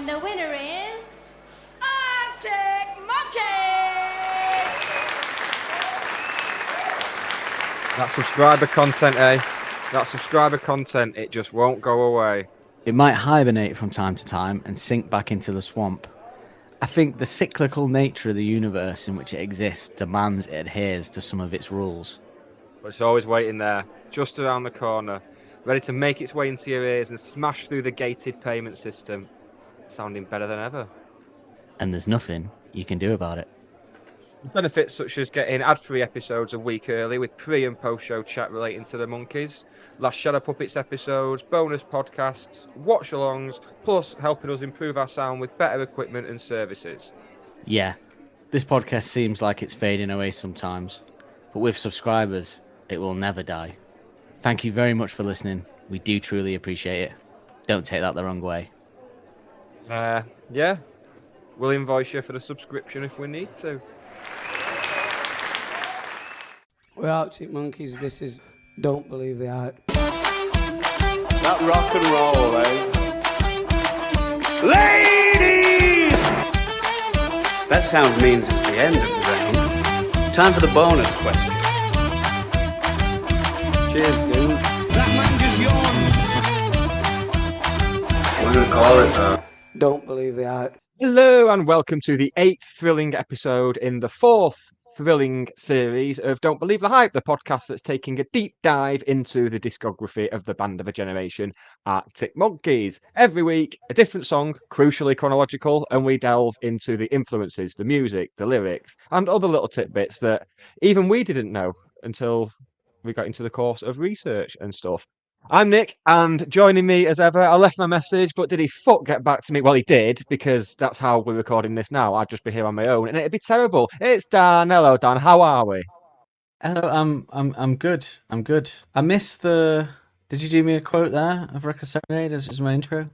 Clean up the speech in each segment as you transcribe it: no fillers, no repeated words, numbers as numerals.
And the winner is Arctic Monkey! That subscriber content, eh? That subscriber content, it just won't go away. It might hibernate from time to time and sink back into the swamp. I think the cyclical nature of the universe in which it exists demands it adheres to some of its rules. But it's always waiting there, just around the corner, ready to make its way into your ears and smash through the gated payment system, sounding better than ever. And there's nothing you can do about it. Benefits such as getting ad-free episodes a week early with pre- and post-show chat relating to the monkeys, last Shadow Puppets episodes, bonus podcasts, watch-alongs, plus helping us improve our sound with better equipment and services. Yeah, this podcast seems like it's fading away sometimes, but with subscribers, it will never die. Thank you very much for listening. We do truly appreciate it. Don't take that the wrong way. Yeah, we'll invoice you for the subscription if we need to. We're Arctic Monkeys. This is Don't Believe the Hype. That rock and roll, eh? Ladies! That sound means it's the end of the round. Time for the bonus question. Cheers, dude. That man just yawned. We're gonna call it though. Don't Believe the Hype. Hello and welcome to the 8th thrilling episode in the 4th thrilling series of Don't Believe the Hype, the podcast that's taking a deep dive into the discography of the band of a generation, Arctic Monkeys. Every week, a different song, crucially chronological, and we delve into the influences, the music, the lyrics, and other little tidbits that even we didn't know until we got into the course of research and stuff. I'm Nick, and joining me as ever, I left my message, but did he get back to me? Well, he did, because that's how we're recording this now. I'd just be here on my own, and it'd be terrible. It's Dan. Hello, Dan. How are we? Hello, I'm good. I'm good. I missed the. Did you do me a quote there of Record Serenade as my intro?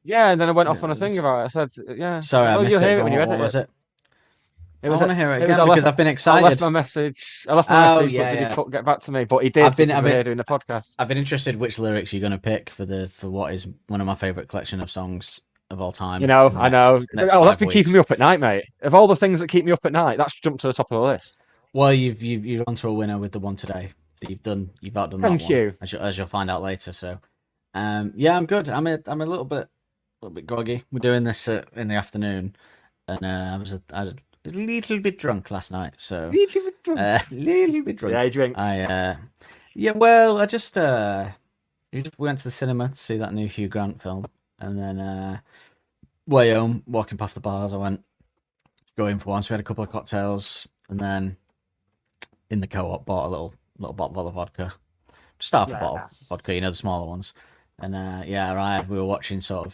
Yeah, and then I went off on a thing about it. I said, yeah. Sorry, I missed you'll it. hear it when you What edit was it? It was I want to hear it again I because I've been excited. I left my message. But did he get back to me? But he did. I've been here doing the podcast. I've been interested which lyrics you're going to pick for what is one of my favourite collection of songs of all time. You know, I know. That's been weeks. keeping me up at night, mate. Of all the things that keep me up at night, that's jumped to the top of the list. Well, you're onto a winner with the one today. So you've outdone that one. Thank you. As you'll find out later. So, yeah, I'm good. I'm a little bit groggy. We're doing this in the afternoon, and I was a little bit drunk last night. So little bit drunk. Yeah, he drinks. Yeah. Well, I just we went to the cinema to see that new Hugh Grant film, and then way home, walking past the bars, I went going for one. So we had a couple of cocktails, and then in the co-op bought a little bottle of vodka, just half a bottle of vodka, the smaller ones. And we were watching some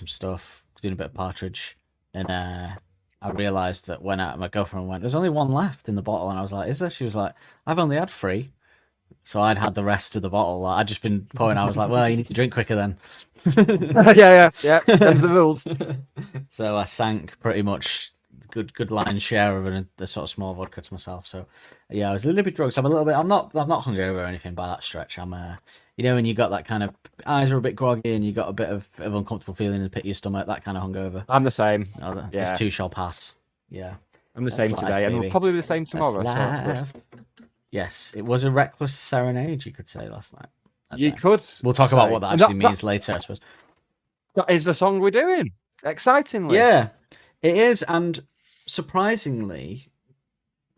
stuff, doing a bit of Partridge, and I realised that when my girlfriend went, there's only one left in the bottle, and I was like, "Is there?" She was like, "I've only had 3." So I'd had the rest of the bottle. I'd just been pouring. I was like, "Well, you need to drink quicker then." yeah. Them's the rules. So I sank pretty much good lion's share of a sort of small vodka to myself. So yeah, I was a little bit drunk. So I'm not hungover or anything by that stretch. I'm when you got that kind of eyes are a bit groggy and you got a bit of uncomfortable feeling in the pit of your stomach, that kind of hungover. I'm the same. This too shall pass. Yeah, I'm the same today, and we'll probably be the same tomorrow. So yes, it was a reckless serenade, you could say, last night. You could. We'll talk about what that actually means later, I suppose. That is the song we're doing. Excitingly. Yeah, it is, and surprisingly,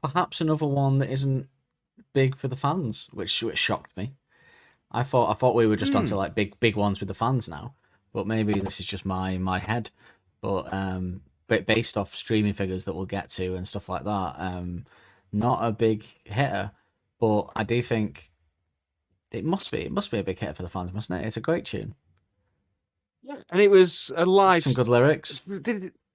perhaps another one that isn't big for the fans, which shocked me. I thought we were just onto like big ones with the fans now, but maybe this is just my head. But based off streaming figures that we'll get to and stuff like that, not a big hitter, but I do think it must be a big hit for the fans, mustn't it? It's a great tune. Yeah, and it was a live. Some good lyrics.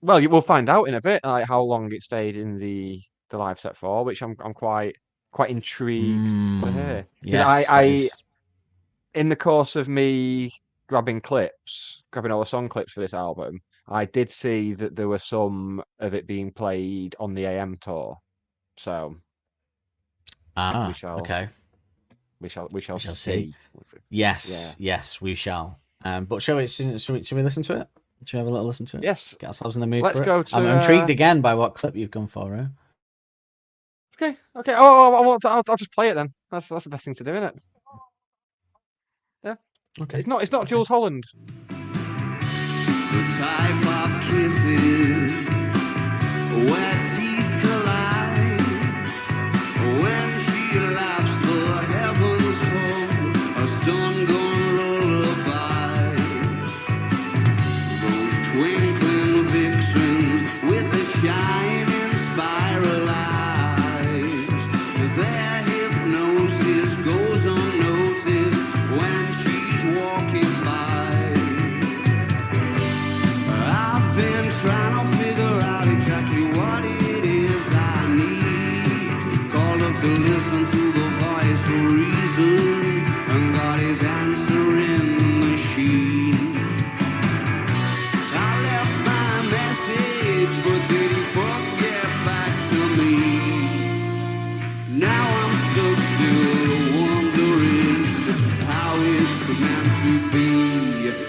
Well, we'll find out in a bit, like how long it stayed in the live set for, which I'm quite intrigued to hear. Yes, in the course of me grabbing all the song clips for this album, I did see that there were some of it being played on the AM tour. So okay. We shall see. Yes, we shall. But should we listen to it? Should we have a little listen to it? Yes. Get ourselves in the mood Let's for it. go to, I'm intrigued again by what clip you've gone for, right? Okay. Oh, I'll just play it then. That's the best thing to do, isn't it? Yeah. Okay. It's not Jules Holland. The type of kisses where teeth collide. When she laughs, the heavens fall. A stone-gone lullaby. Those twinkling vixens with the shining spiral eyes. Their hypnosis goes unnoticed when she's walking by. I've been trying to figure out exactly what it is I need. Called up to listen to the voice of reason, and God is answering the machine. I left my message, but didn't get back to me. Now I'm stuck still wondering how it's meant to be.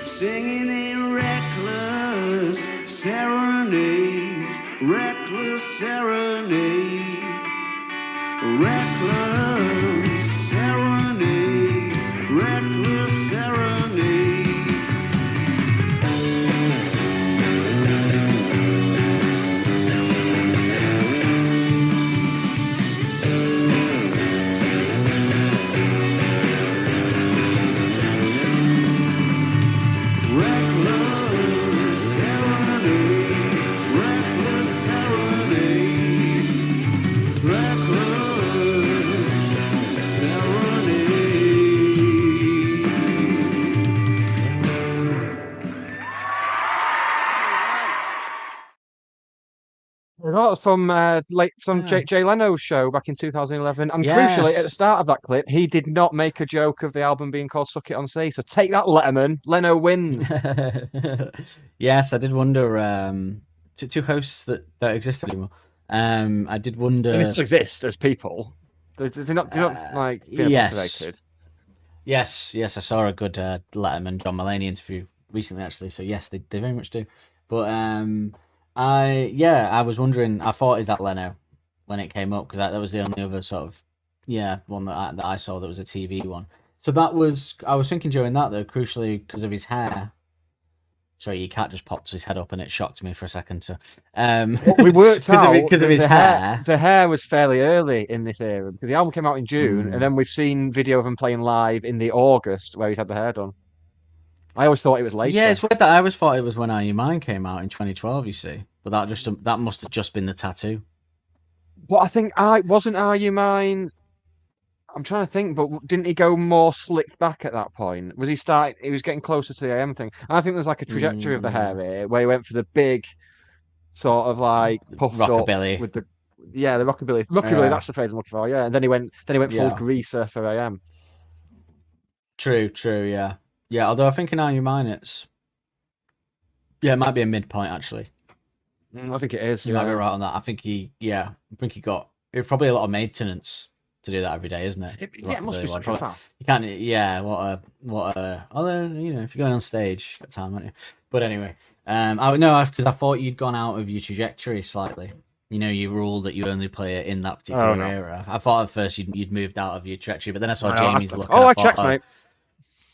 Singing in reckless serenade, reckless serenade, reckless serenade, reckless serenade. Reckless serenade, reckless serenade, reckless serenade. That was from Yeah. Jay Leno's show back in 2011, and Yes. crucially, at the start of that clip, he did not make a joke of the album being called "Suck It on Sea." So take that, Letterman. Leno wins. Yes, I did wonder. Two hosts that don't exist anymore. I did wonder. They still exist as people. They're not like being yes. obliterated. Yes, I saw a good Letterman John Mulaney interview recently, actually. So yes, they very much do. But I was wondering. I thought, is that Leno when it came up, because that was the only other sort of one that I saw that was a TV one. So that was, I was thinking during that though, crucially because of his hair. Sorry, your cat just popped his head up and it shocked me for a second. So we worked out because of his hair. The hair was fairly early in this era because the album came out in June, and then we've seen video of him playing live in the August where he's had the hair done. I always thought it was later. Yeah, it's weird that I always thought it was when Are You Mine came out in 2012. You see, but that must have just been the tattoo. Well, I think wasn't Are You Mine. I'm trying to think, but didn't he go more slicked back at that point? Was he starting? He was getting closer to the AM thing. And I think there's like a trajectory of the hair here, where he went for the big, sort of like puffed rockabilly up with the rockabilly. Rockabilly, that's the phrase I'm looking for. Yeah, and then he went full greaser for AM. True, yeah. Although I think in Are You Mine, it might be a midpoint actually. I think it is. You might be right on that. I think he got probably a lot of maintenance to do that every day, isn't it? It must be super fast. You can't. Yeah. What a. Although if you're going on stage, you've got time, haven't you? But anyway, because I thought you'd gone out of your trajectory slightly. You rule that you only play it in that particular era. I thought at first you'd moved out of your trajectory, but then I saw Jamie's look. I checked, mate.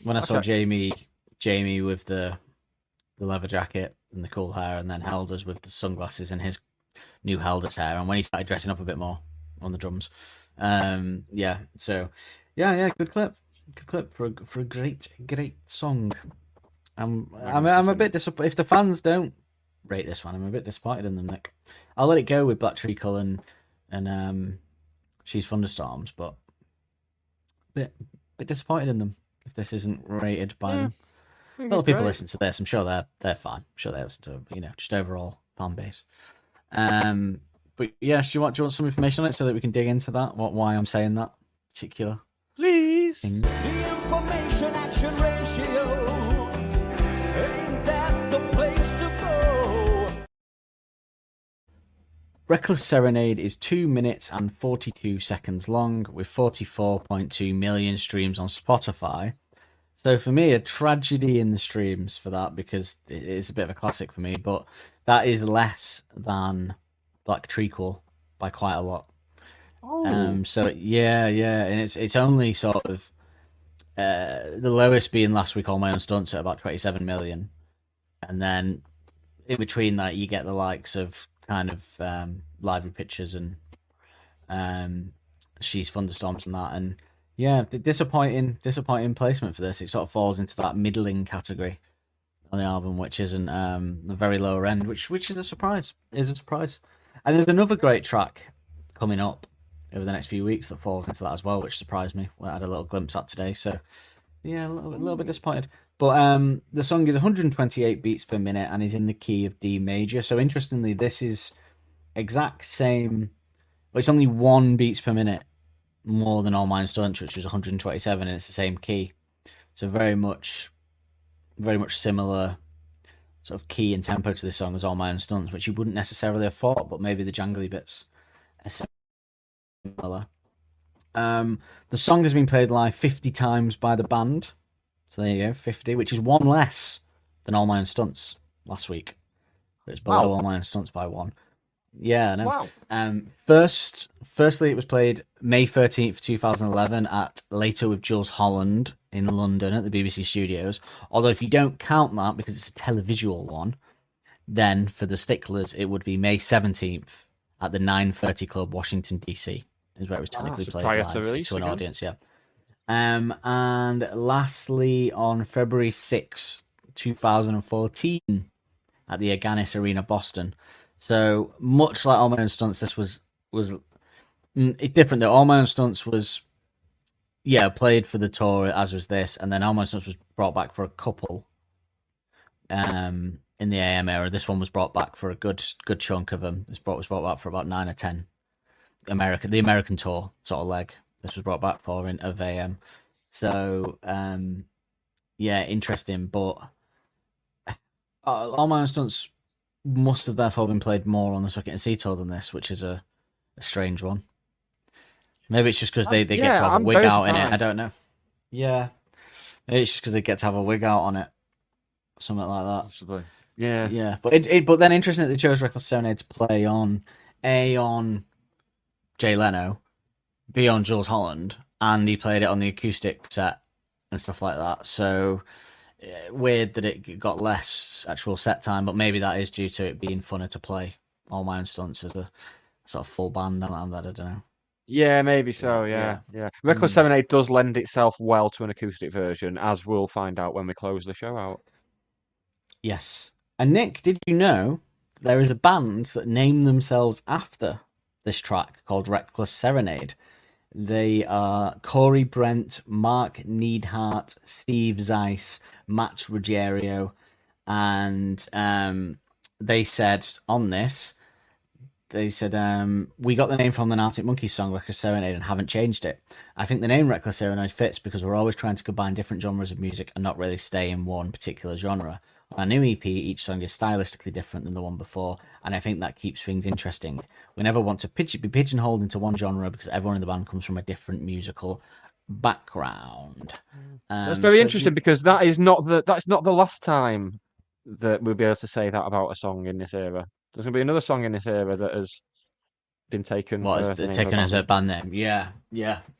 When I saw Jamie with the leather jacket and the cool hair, and then Helders with the sunglasses and his new Helders hair, and when he started dressing up a bit more on the drums. So good clip for a great song. I'm a bit disappointed if the fans don't rate this one. I'm a bit disappointed in them, Nick. I'll let it go with Black Treacle and She's Thunderstorms, but bit disappointed in them if this isn't rated by them. A lot of people listen to this. I'm sure they're fine. I'm sure they listen to just overall fan base. But yeah, do you want some information on it so that we can dig into that? Why I'm saying that particular? Please. Thing? The information action ratio, ain't that the place to go? Reckless Serenade is 2 minutes and 42 seconds long with 44.2 million streams on Spotify. So for me, a tragedy in the streams for that, because it is a bit of a classic for me, but that is less than Black Treacle by quite a lot. So yeah, and it's only sort of the lowest being last week, All My Own Stunts at about 27 million, and then in between that you get the likes of kind of Library Pictures and She's Thunderstorms and that, and yeah, the disappointing placement for this. It sort of falls into that middling category on the album, which isn't the very lower end, which is a surprise. And there's another great track coming up over the next few weeks that falls into that as well, which surprised me. I had a little glimpse at today, so yeah, a little bit disappointed. But the song is 128 beats per minute and is in the key of D major. So interestingly, this is exact same. Well, it's only 1 beats per minute more than All My Own Stunts, which was 127, and it's the same key. So very much similar sort of key and tempo to this song as All My Own Stunts, which you wouldn't necessarily have thought, but maybe the jangly bits are similar. The song has been played live 50 times by the band. So there you go, 50, which is 1 less than All My Own Stunts last week. It's below All My Own Stunts by 1. Yeah, no. Wow. Firstly, it was played May 13th, 2011 at Later with Jules Holland in London at the BBC Studios. Although if you don't count that because it's a televisual one, then for the sticklers, it would be May 17th at the 9:30 Club, Washington, D.C. is where it was technically so played prior live to release to an again. audience, yeah. And lastly, on February 6th, 2014 at the Agganis Arena, Boston. So much like All My Own Stunts, this was it's different though. All My Own Stunts was played for the tour, as was this, and then All My Own Stunts was brought back for a couple in the AM era. This one was brought back for a good chunk of them. This was brought back for about 9 or 10. The American tour sort of leg. This was brought back for of AM. So interesting. But All My Own Stunts must have therefore been played more on the Suck It and See tour than this, which is a strange one. Maybe it's just because they get to have a wig out in it. I don't know. Yeah, maybe it's just because they get to have a wig out on it, something like that. Possibly. Yeah. Yeah, but then interesting that they chose Reckless Serenade to play on Jay Leno, B on Jules Holland, and he played it on the acoustic set and stuff like that. So weird that it got less actual set time, but maybe that is due to it being funner to play All My Own Stunts as a sort of full band. I don't know. Yeah, maybe so. Yeah. Reckless Serenade does lend itself well to an acoustic version, as we'll find out when we close the show out. Yes. And Nick, did you know there is a band that named themselves after this track called Reckless Serenade? They are Corey Brent, Mark Neidhart, Steve Zeiss, Matt Ruggiero, and they said on this, we got the name from an Arctic Monkeys song, Reckless Serenade, and haven't changed it. I think the name Reckless Serenade fits because we're always trying to combine different genres of music and not really stay in one particular genre. On our new EP, each song is stylistically different than the one before, and I think that keeps things interesting. We never want to be pigeonholed into one genre because everyone in the band comes from a different musical background. That's very interesting because that's not the last time that we'll be able to say that about a song in this era. There's going to be another song in this era that has been taken. Taken as a band name? Yeah.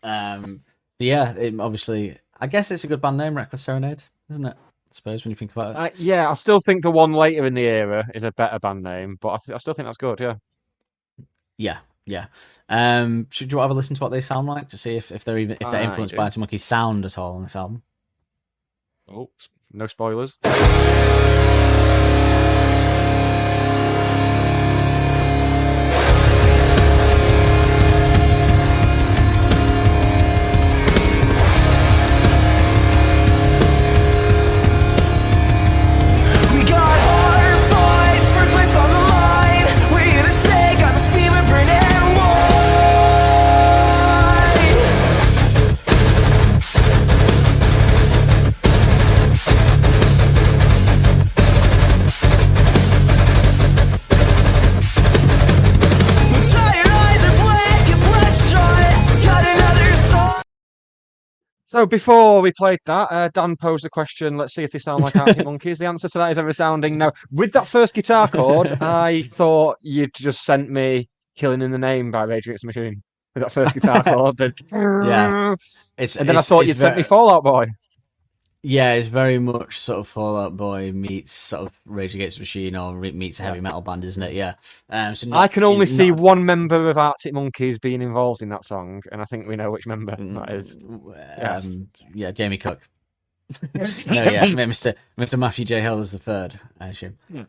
Obviously, I guess it's a good band name, Reckless Serenade, isn't it? I suppose when you think about it. I still think the one later in the era is a better band name, but I still think that's good. Yeah. Yeah. Should you have a listen to what they sound like to see if they're influenced by Arctic Monkeys' sound at all on this album? Oh, no spoilers. So before we played that, Dan posed a question. Let's see if they sound like Arctic Monkeys. The answer to that is a resounding no. With that first guitar chord, I thought you'd just sent me "Killing in the Name" by Rage Against the Machine. With that first guitar chord, then Yeah. and then I thought you'd sent me "Fallout Boy." Yeah, it's very much sort of Fallout Boy meets sort of Rage Against the Machine or meets a heavy metal band, isn't it? Yeah. So I can only see one member of Arctic Monkeys being involved in that song, and I think we know which member that is. Yeah, Jamie Cook. No, yeah, Mr. Matthew J. Hill is the third, I assume. Yeah.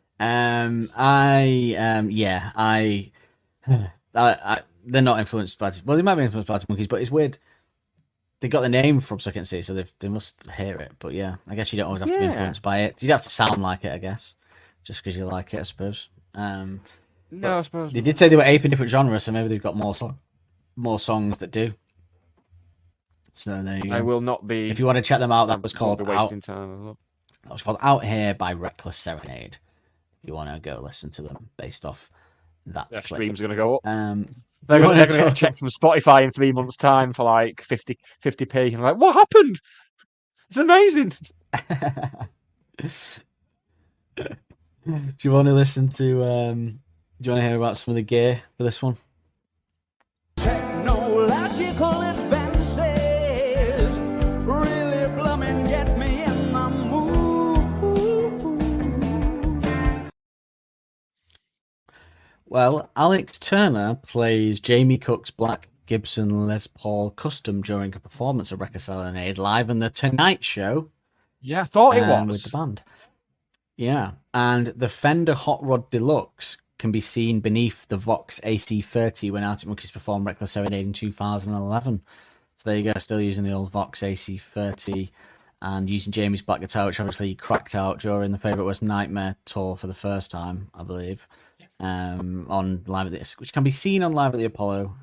They're not influenced by. Well, they might be influenced by Arctic Monkeys, but it's weird. They got the name from Suck It and See, so they must hear it. But yeah, I guess you don't always have to be influenced by it. You have to sound like it, I guess, just because you like it, I suppose. No, I suppose they did say they were aping different genres, so maybe they've got more songs that do. So there you go. I will not be. If you want to check them out, that was called wasting time. That was called "Out Here" by Reckless Serenade. If you want to go listen to them, based off that. Their clip. streams are going to go up. They're going to get a check from Spotify in 3 months' time for like 50p. I'm like, what happened? It's amazing. Do you want to listen to? Do you want to hear about some of the gear for this one? Technological advances really blooming get me in the mood. Well, Alex Turner plays Jamie Cook's Black Gibson Les Paul Custom during a performance of Reckless Serenade live on the Tonight Show. Yeah, I thought it was. With the band. Yeah, and the Fender Hot Rod Deluxe can be seen beneath the Vox AC30 when Arctic Monkeys performed Reckless Serenade in 2011. So there you go, still using the old Vox AC30 and using Jamie's black guitar, which obviously he cracked out during the Favourite Worst Nightmare tour for the first time, I believe, on Live at the, which can be seen on Live at the Apollo.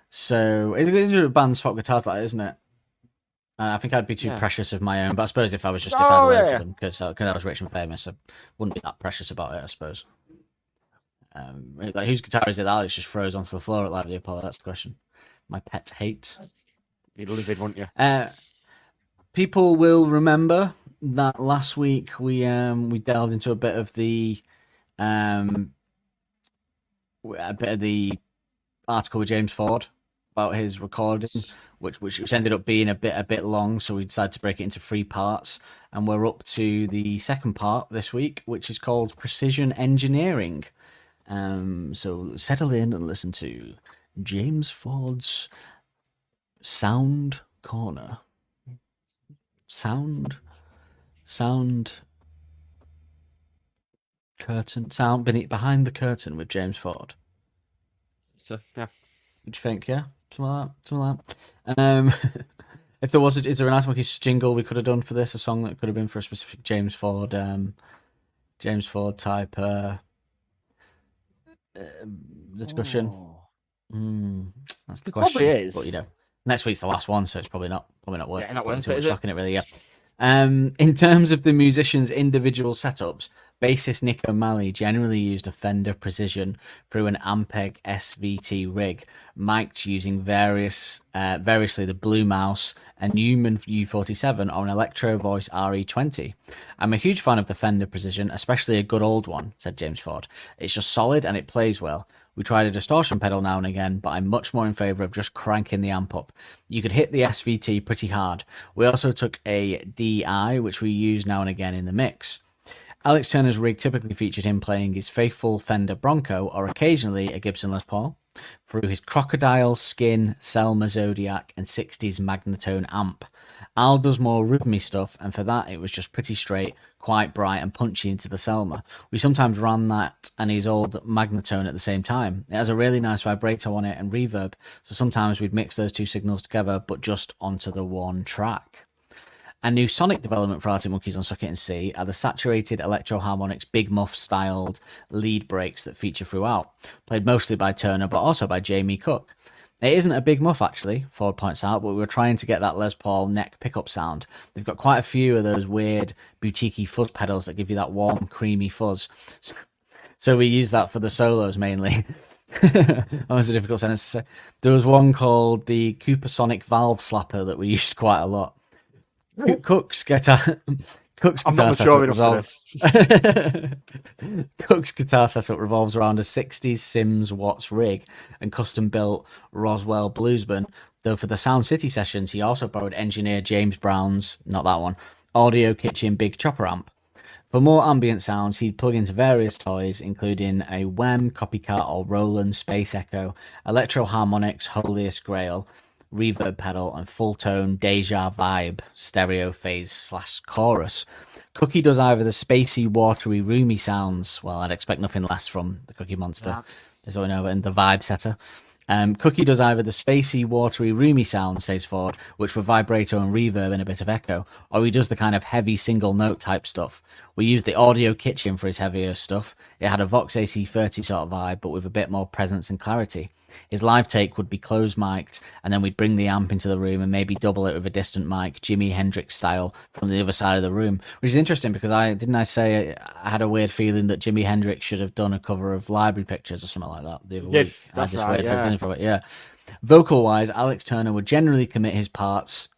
So it's a band swap guitars like that, isn't it? I think I'd be too precious of my own, but I suppose if I was just if I'd learned to them because I was rich and famous, I wouldn't be that precious about it, I suppose. Like whose guitar is it that Alex just throws onto the floor at Live at the Apollo? That's the question. My pets hate. You'd live it, wouldn't you? People will remember that last week we delved into a bit of the article with James Ford about his recording, which ended up being a bit long, so we decided to break it into 3 parts, and we're up to the second part this week, which is called Precision Engineering. So settle in and listen to James Ford's Sound Corner. Sound curtain. Sound behind the curtain with James Ford. So yeah. What do you think? Yeah, something like that. If there was, is there an Arctic Monkeys jingle we could have done for this? A song that could have been for a specific James Ford type discussion. That's the question. Probably is. But you know, next week's the last one, so it's probably not worth. Yeah, not worth too it, much is it? stock in it, really. Yeah. In terms of the musicians' individual setups, bassist Nick O'Malley generally used a Fender Precision through an Ampeg SVT rig, mic'd using variously the Blue Mouse and Newman U47 or an Electro Voice RE20. I'm a huge fan of the Fender Precision, especially a good old one, said James Ford. It's just solid and it plays well. We tried a distortion pedal now and again, but I'm much more in favour of just cranking the amp up. You could hit the SVT pretty hard. We also took a DI, which we use now and again in the mix. Alex Turner's rig typically featured him playing his faithful Fender Bronco or occasionally a Gibson Les Paul through his Crocodile, Skin, Selma Zodiac and 60s Magnatone amp. Al does more rhythmy stuff, and for that it was just pretty straight, quite bright and punchy into the Selma. We sometimes ran that and his old Magnatone at the same time. It has a really nice vibrato on it and reverb, so sometimes we'd mix those two signals together, but just onto the one track. A new sonic development for Arctic Monkeys on Suck It and See are the saturated Electro Harmonics Big Muff styled lead breaks that feature throughout, played mostly by Turner but also by Jamie Cook. It isn't a big muff actually, Ford points out, but we were trying to get that Les Paul neck pickup sound. They've got quite a few of those weird boutique-y fuzz pedals that give you that warm, creamy fuzz. So we use that for the solos mainly. That was a difficult sentence to say. There was one called the Coopersonic Valve Slapper that we used quite a lot. Cook's guitar. Cook's I'm guitar not setup mature enough for revolves. this. Cook's guitar setup revolves around a 60s Sims Watts rig and custom-built Roswell Bluesman. Though for the Sound City sessions, he also borrowed engineer James Brown's, not that one, Audio Kitchen Big Chopper amp. For more ambient sounds, he'd plug into various toys, including a Wem, Copycat or Roland Space Echo, Electro Harmonics Holiest Grail, reverb pedal, and full-tone Deja Vibe stereo phase / chorus. Cookie does either the spacey, watery, roomy sounds. Well, I'd expect nothing less from the Cookie Monster, is what we know, and the Vibe Setter. Cookie does either the spacey, watery, roomy sound, says Ford, which were vibrato and reverb and a bit of echo, or he does the kind of heavy single note type stuff. We used the Audio Kitchen for his heavier stuff. It had a Vox AC30 sort of vibe, but with a bit more presence and clarity. His live take would be closed mic'd, and then we'd bring the amp into the room and maybe double it with a distant mic, Jimi Hendrix style, from the other side of the room. Which is interesting because I say I had a weird feeling that Jimi Hendrix should have done a cover of Library Pictures or something like that the other week. That's I had this right, weird yeah. feeling from it, yeah. Vocal wise, Alex Turner would generally commit his parts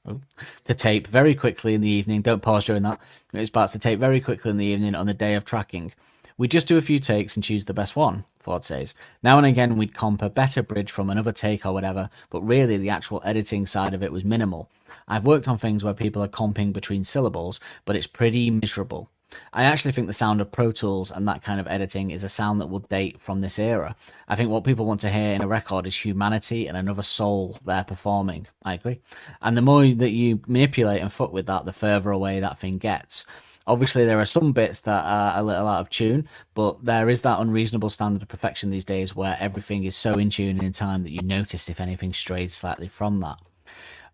to tape very quickly in the evening. Don't pause during that. Commit his parts to tape very quickly in the evening on the day of tracking. We'd just do a few takes and choose the best one, Ford says. Now and again, we'd comp a better bridge from another take or whatever, but really the actual editing side of it was minimal. I've worked on things where people are comping between syllables, but it's pretty miserable. I actually think the sound of Pro Tools and that kind of editing is a sound that will date from this era. I think what people want to hear in a record is humanity and another soul there performing. I agree. And the more that you manipulate and fuck with that, the further away that thing gets. Obviously, there are some bits that are a little out of tune, but there is that unreasonable standard of perfection these days where everything is so in tune and in time that you notice if anything strays slightly from that.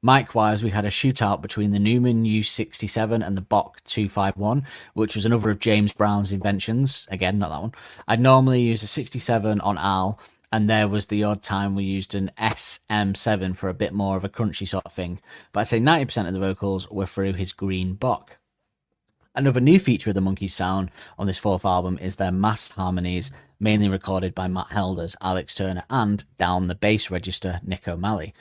Mic-wise, we had a shootout between the Newman U67 and the Bock 251, which was another of James Brown's inventions. Again, not that one. I'd normally use a 67 on Al, and there was the odd time we used an SM7 for a bit more of a crunchy sort of thing. But I'd say 90% of the vocals were through his green Bock. Another new feature of the Monkees sound on this fourth album is their massed harmonies, mainly recorded by Matt Helders, Alex Turner, and, down the bass register, Nick O'Malley.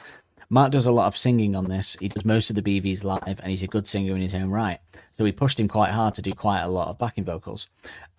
Matt does a lot of singing on this. He does most of the BVs live, and he's a good singer in his own right. So we pushed him quite hard to do quite a lot of backing vocals.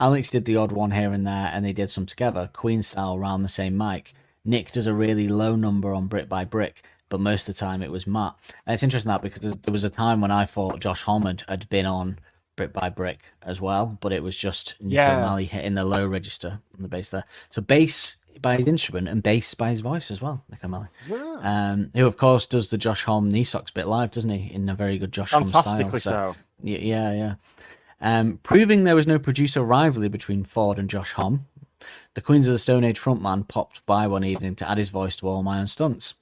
Alex did the odd one here and there, and they did some together, Queen style, round the same mic. Nick does a really low number on Brick by Brick, but most of the time it was Matt. And it's interesting that because there was a time when I thought Josh Homme had been on Brick by Brick as well, but it was just Nick O'Malley hitting the low register on the bass there. So bass by his instrument and bass by his voice as well, Nick O'Malley. Yeah. Who of course does the Josh Homme knee socks bit live, doesn't he? In a very good Josh Homme style. Fantastically so. Yeah. Proving there was no producer rivalry between Ford and Josh Homme, the Queens of the Stone Age frontman popped by one evening to add his voice to all my own stunts.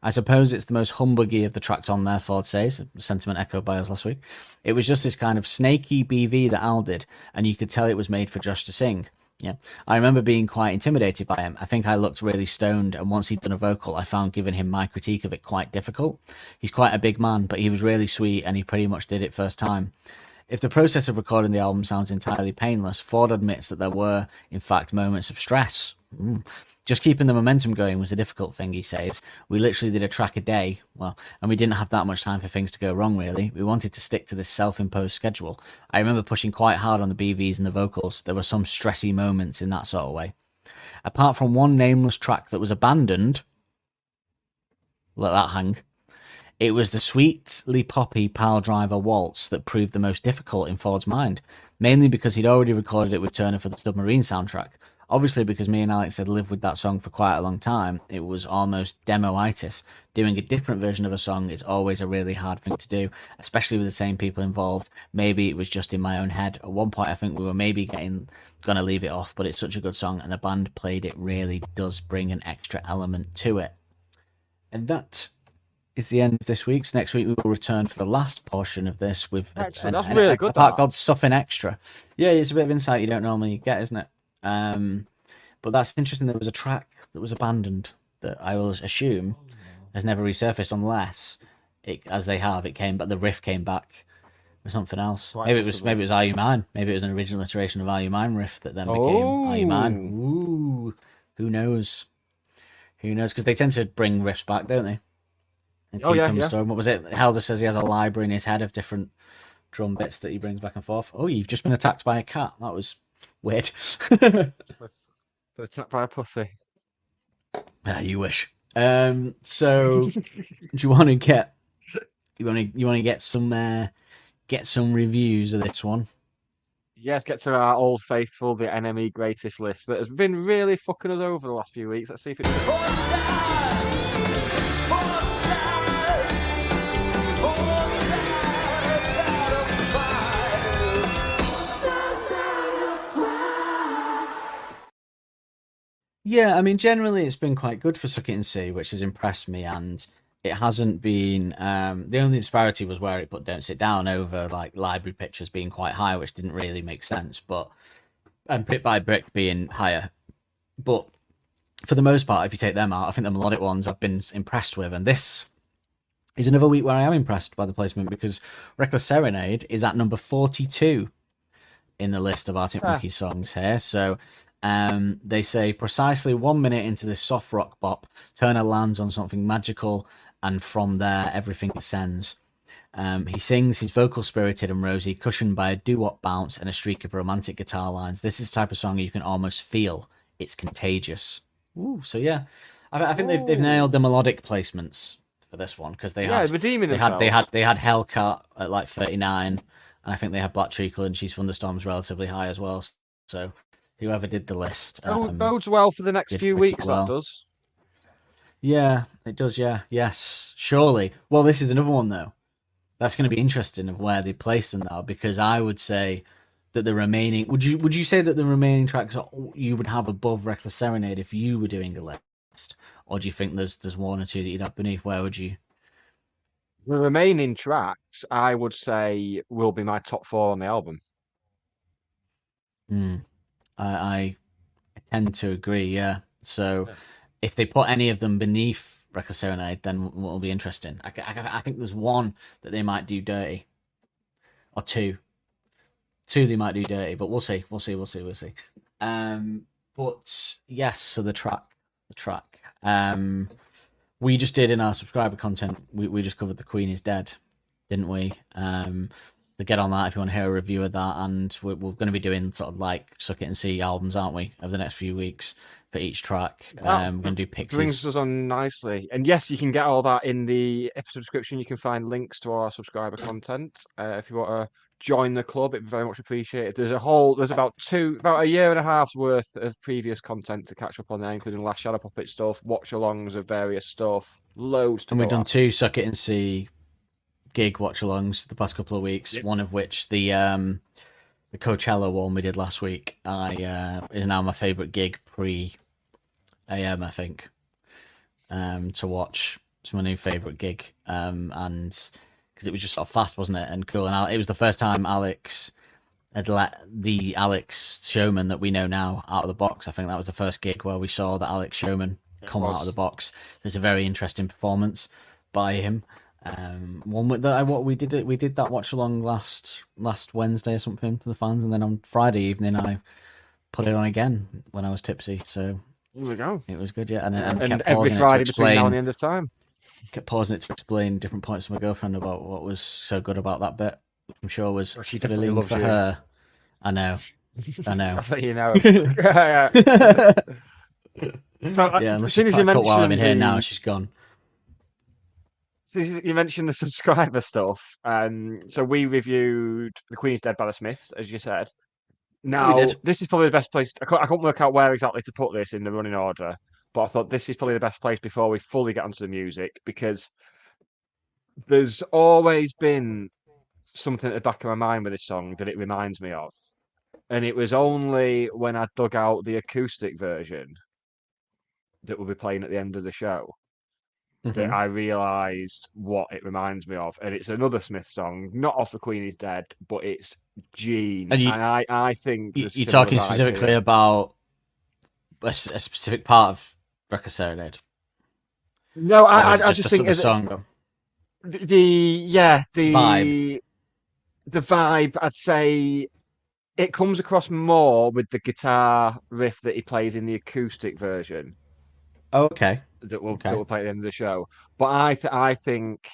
I suppose it's the most humbuggy of the tracks on there, Ford says, a sentiment echoed by us last week. It was just this kind of snaky BV that Al did, and you could tell it was made for Josh to sing. Yeah, I remember being quite intimidated by him. I think I looked really stoned, and once he'd done a vocal, I found giving him my critique of it quite difficult. He's quite a big man, but he was really sweet, and he pretty much did it first time. If the process of recording the album sounds entirely painless, Ford admits that there were, in fact, moments of stress. Just keeping the momentum going was a difficult thing, he says. We literally did a track a day, and we didn't have that much time for things to go wrong, really. We wanted to stick to this self-imposed schedule. I remember pushing quite hard on the BVs and the vocals. There were some stressy moments in that sort of way. Apart from one nameless track that was abandoned, let that hang, it was the sweetly poppy Pile Driver Waltz that proved the most difficult in Ford's mind, mainly because he'd already recorded it with Turner for the Submarine soundtrack. Obviously, because me and Alex had lived with that song for quite a long time, it was almost demo-itis. Doing a different version of a song is always a really hard thing to do, especially with the same people involved. Maybe it was just in my own head. At one point, I think we were maybe going to leave it off, but it's such a good song, and the band played it really does bring an extra element to it. And that is the end of this week's. Next week, we will return for the last portion of this with That's really good, a part that. called Something Extra. Yeah, it's a bit of insight you don't normally get, isn't it? But that's interesting. There was a track that was abandoned that I will assume has never resurfaced, unless it came, but the riff came back with something else. Maybe it was Are You Mine? Maybe it was an original iteration of Are You Mine riff that then became Are You Mine? Ooh, who knows? Who knows? Because they tend to bring riffs back, don't they? And Oh, keep yeah, them yeah. stored. What was it? Helder says he has a library in his head of different drum bits that he brings back and forth. Oh, you've just been attacked by a cat. That was weird. Attacked by a pussy. You wish. So do you want to get some reviews of this one? Yes, get to our old faithful, the enemy greatest list that has been really fucking us over the last few weeks. Let's see if it's. Yeah, I mean, generally it's been quite good for Suck It and See, which has impressed me, and it hasn't been. The only disparity was where it put Don't Sit Down over like library pictures being quite high, which didn't really make sense, but and Brick by Brick being higher. But for the most part, if you take them out, I think the melodic ones I've been impressed with, and this is another week where I am impressed by the placement because Reckless Serenade is at number 42 in the list of Arctic Monkeys songs here. So they say precisely 1 minute into this soft rock bop, Turner lands on something magical, and from there everything ascends. He sings, he's vocal spirited and rosy, cushioned by a doo-wop bounce and a streak of romantic guitar lines. This is the type of song you can almost feel. It's contagious. Ooh, so yeah, I think they've nailed the melodic placements for this one because they had Hellcat at like 39, and I think they had Black Treacle and She's Thunderstorms relatively high as well. So whoever did the list bodes well for the next few weeks. Well. That does. Yeah, it does. Yeah, yes, surely. Well, this is another one though. That's going to be interesting of where they place them now, because I would say that the remaining. Would you say that the remaining tracks you would have above Reckless Serenade if you were doing a list, or do you think there's one or two that you'd have beneath? Where would you? The remaining tracks, I would say, will be my top 4 on the album. I tend to agree. Yeah. So if they put any of them beneath Reckless Serenade, then what will be interesting? I think there's one that they might do dirty, or two they might do dirty, but we'll see. But yes, so the track. We just did in our subscriber content. We just covered The Queen Is Dead, didn't we? So get on that if you want to hear a review of that. And we're going to be doing sort of like Suck It and See albums, aren't we, over the next few weeks for each track. We're going to do Pixies. Brings us on nicely. And yes, you can get all that in the episode description. You can find links to our subscriber content. If you want to join the club, it'd be very much appreciated. There's about a year and a half's worth of previous content to catch up on there, including Last Shadow Puppet stuff, watch-alongs of various stuff, loads to And go we've done at. 2 Suck It and See gig watch-alongs the past couple of weeks. Yep. One of which, the Coachella one we did last week, is now my favourite gig pre-AM, I think, to watch. It's my new favourite gig, and because it was just sort of fast, wasn't it, and cool. And it was the first time Alex had let the Alex Showman that we know now out of the box. I think that was the first gig where we saw the Alex Showman come out of the box. It's a very interesting performance by him. One with what we did that watch along last Wednesday or something for the fans, and then on Friday evening I put it on again when I was tipsy. So here we go. It was good, yeah. And kept every Friday between now and the end of time. Kept pausing it to explain different points to my girlfriend about what was so good about that bit, which I'm sure was thrilling for her. I know. That's what you know. So, yeah, as soon as you mentioned, while I'm in here now, she's gone. So you mentioned the subscriber stuff. So we reviewed The Queen Is Dead by the Smiths, as you said. Now, this is probably the best place. I couldn't work out where exactly to put this in the running order, but I thought this is probably the best place before we fully get onto the music, because there's always been something at the back of my mind with this song that it reminds me of. And it was only when I dug out the acoustic version that we'll be playing at the end of the show that I realised what it reminds me of. And it's another Smith song, not off The Queen Is Dead, but it's Gene. And I think... You're talking specifically about a specific part of Reckless Serenade? No, I just think... the song. The vibe, I'd say... It comes across more with the guitar riff that he plays in the acoustic version. Oh, okay. that we'll Okay. play at the end of the show. But I think.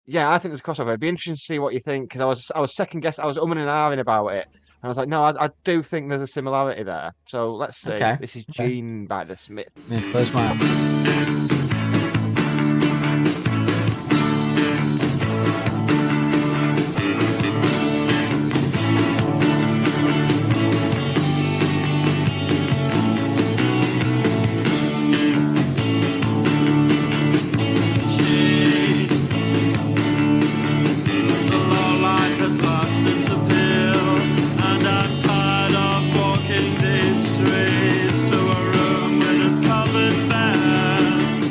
Yeah, I think there's a crossover. It'd be interesting to see what you think because I was second guess. I was umming and ahhing about it. And I was like, no, I do think there's a similarity there. So let's see. Okay. This is Okay. Gene by the Smiths. Yeah, close my eyes. The low light has burst into pill, and I'm tired of walking these streets to a room with its cupboard bare.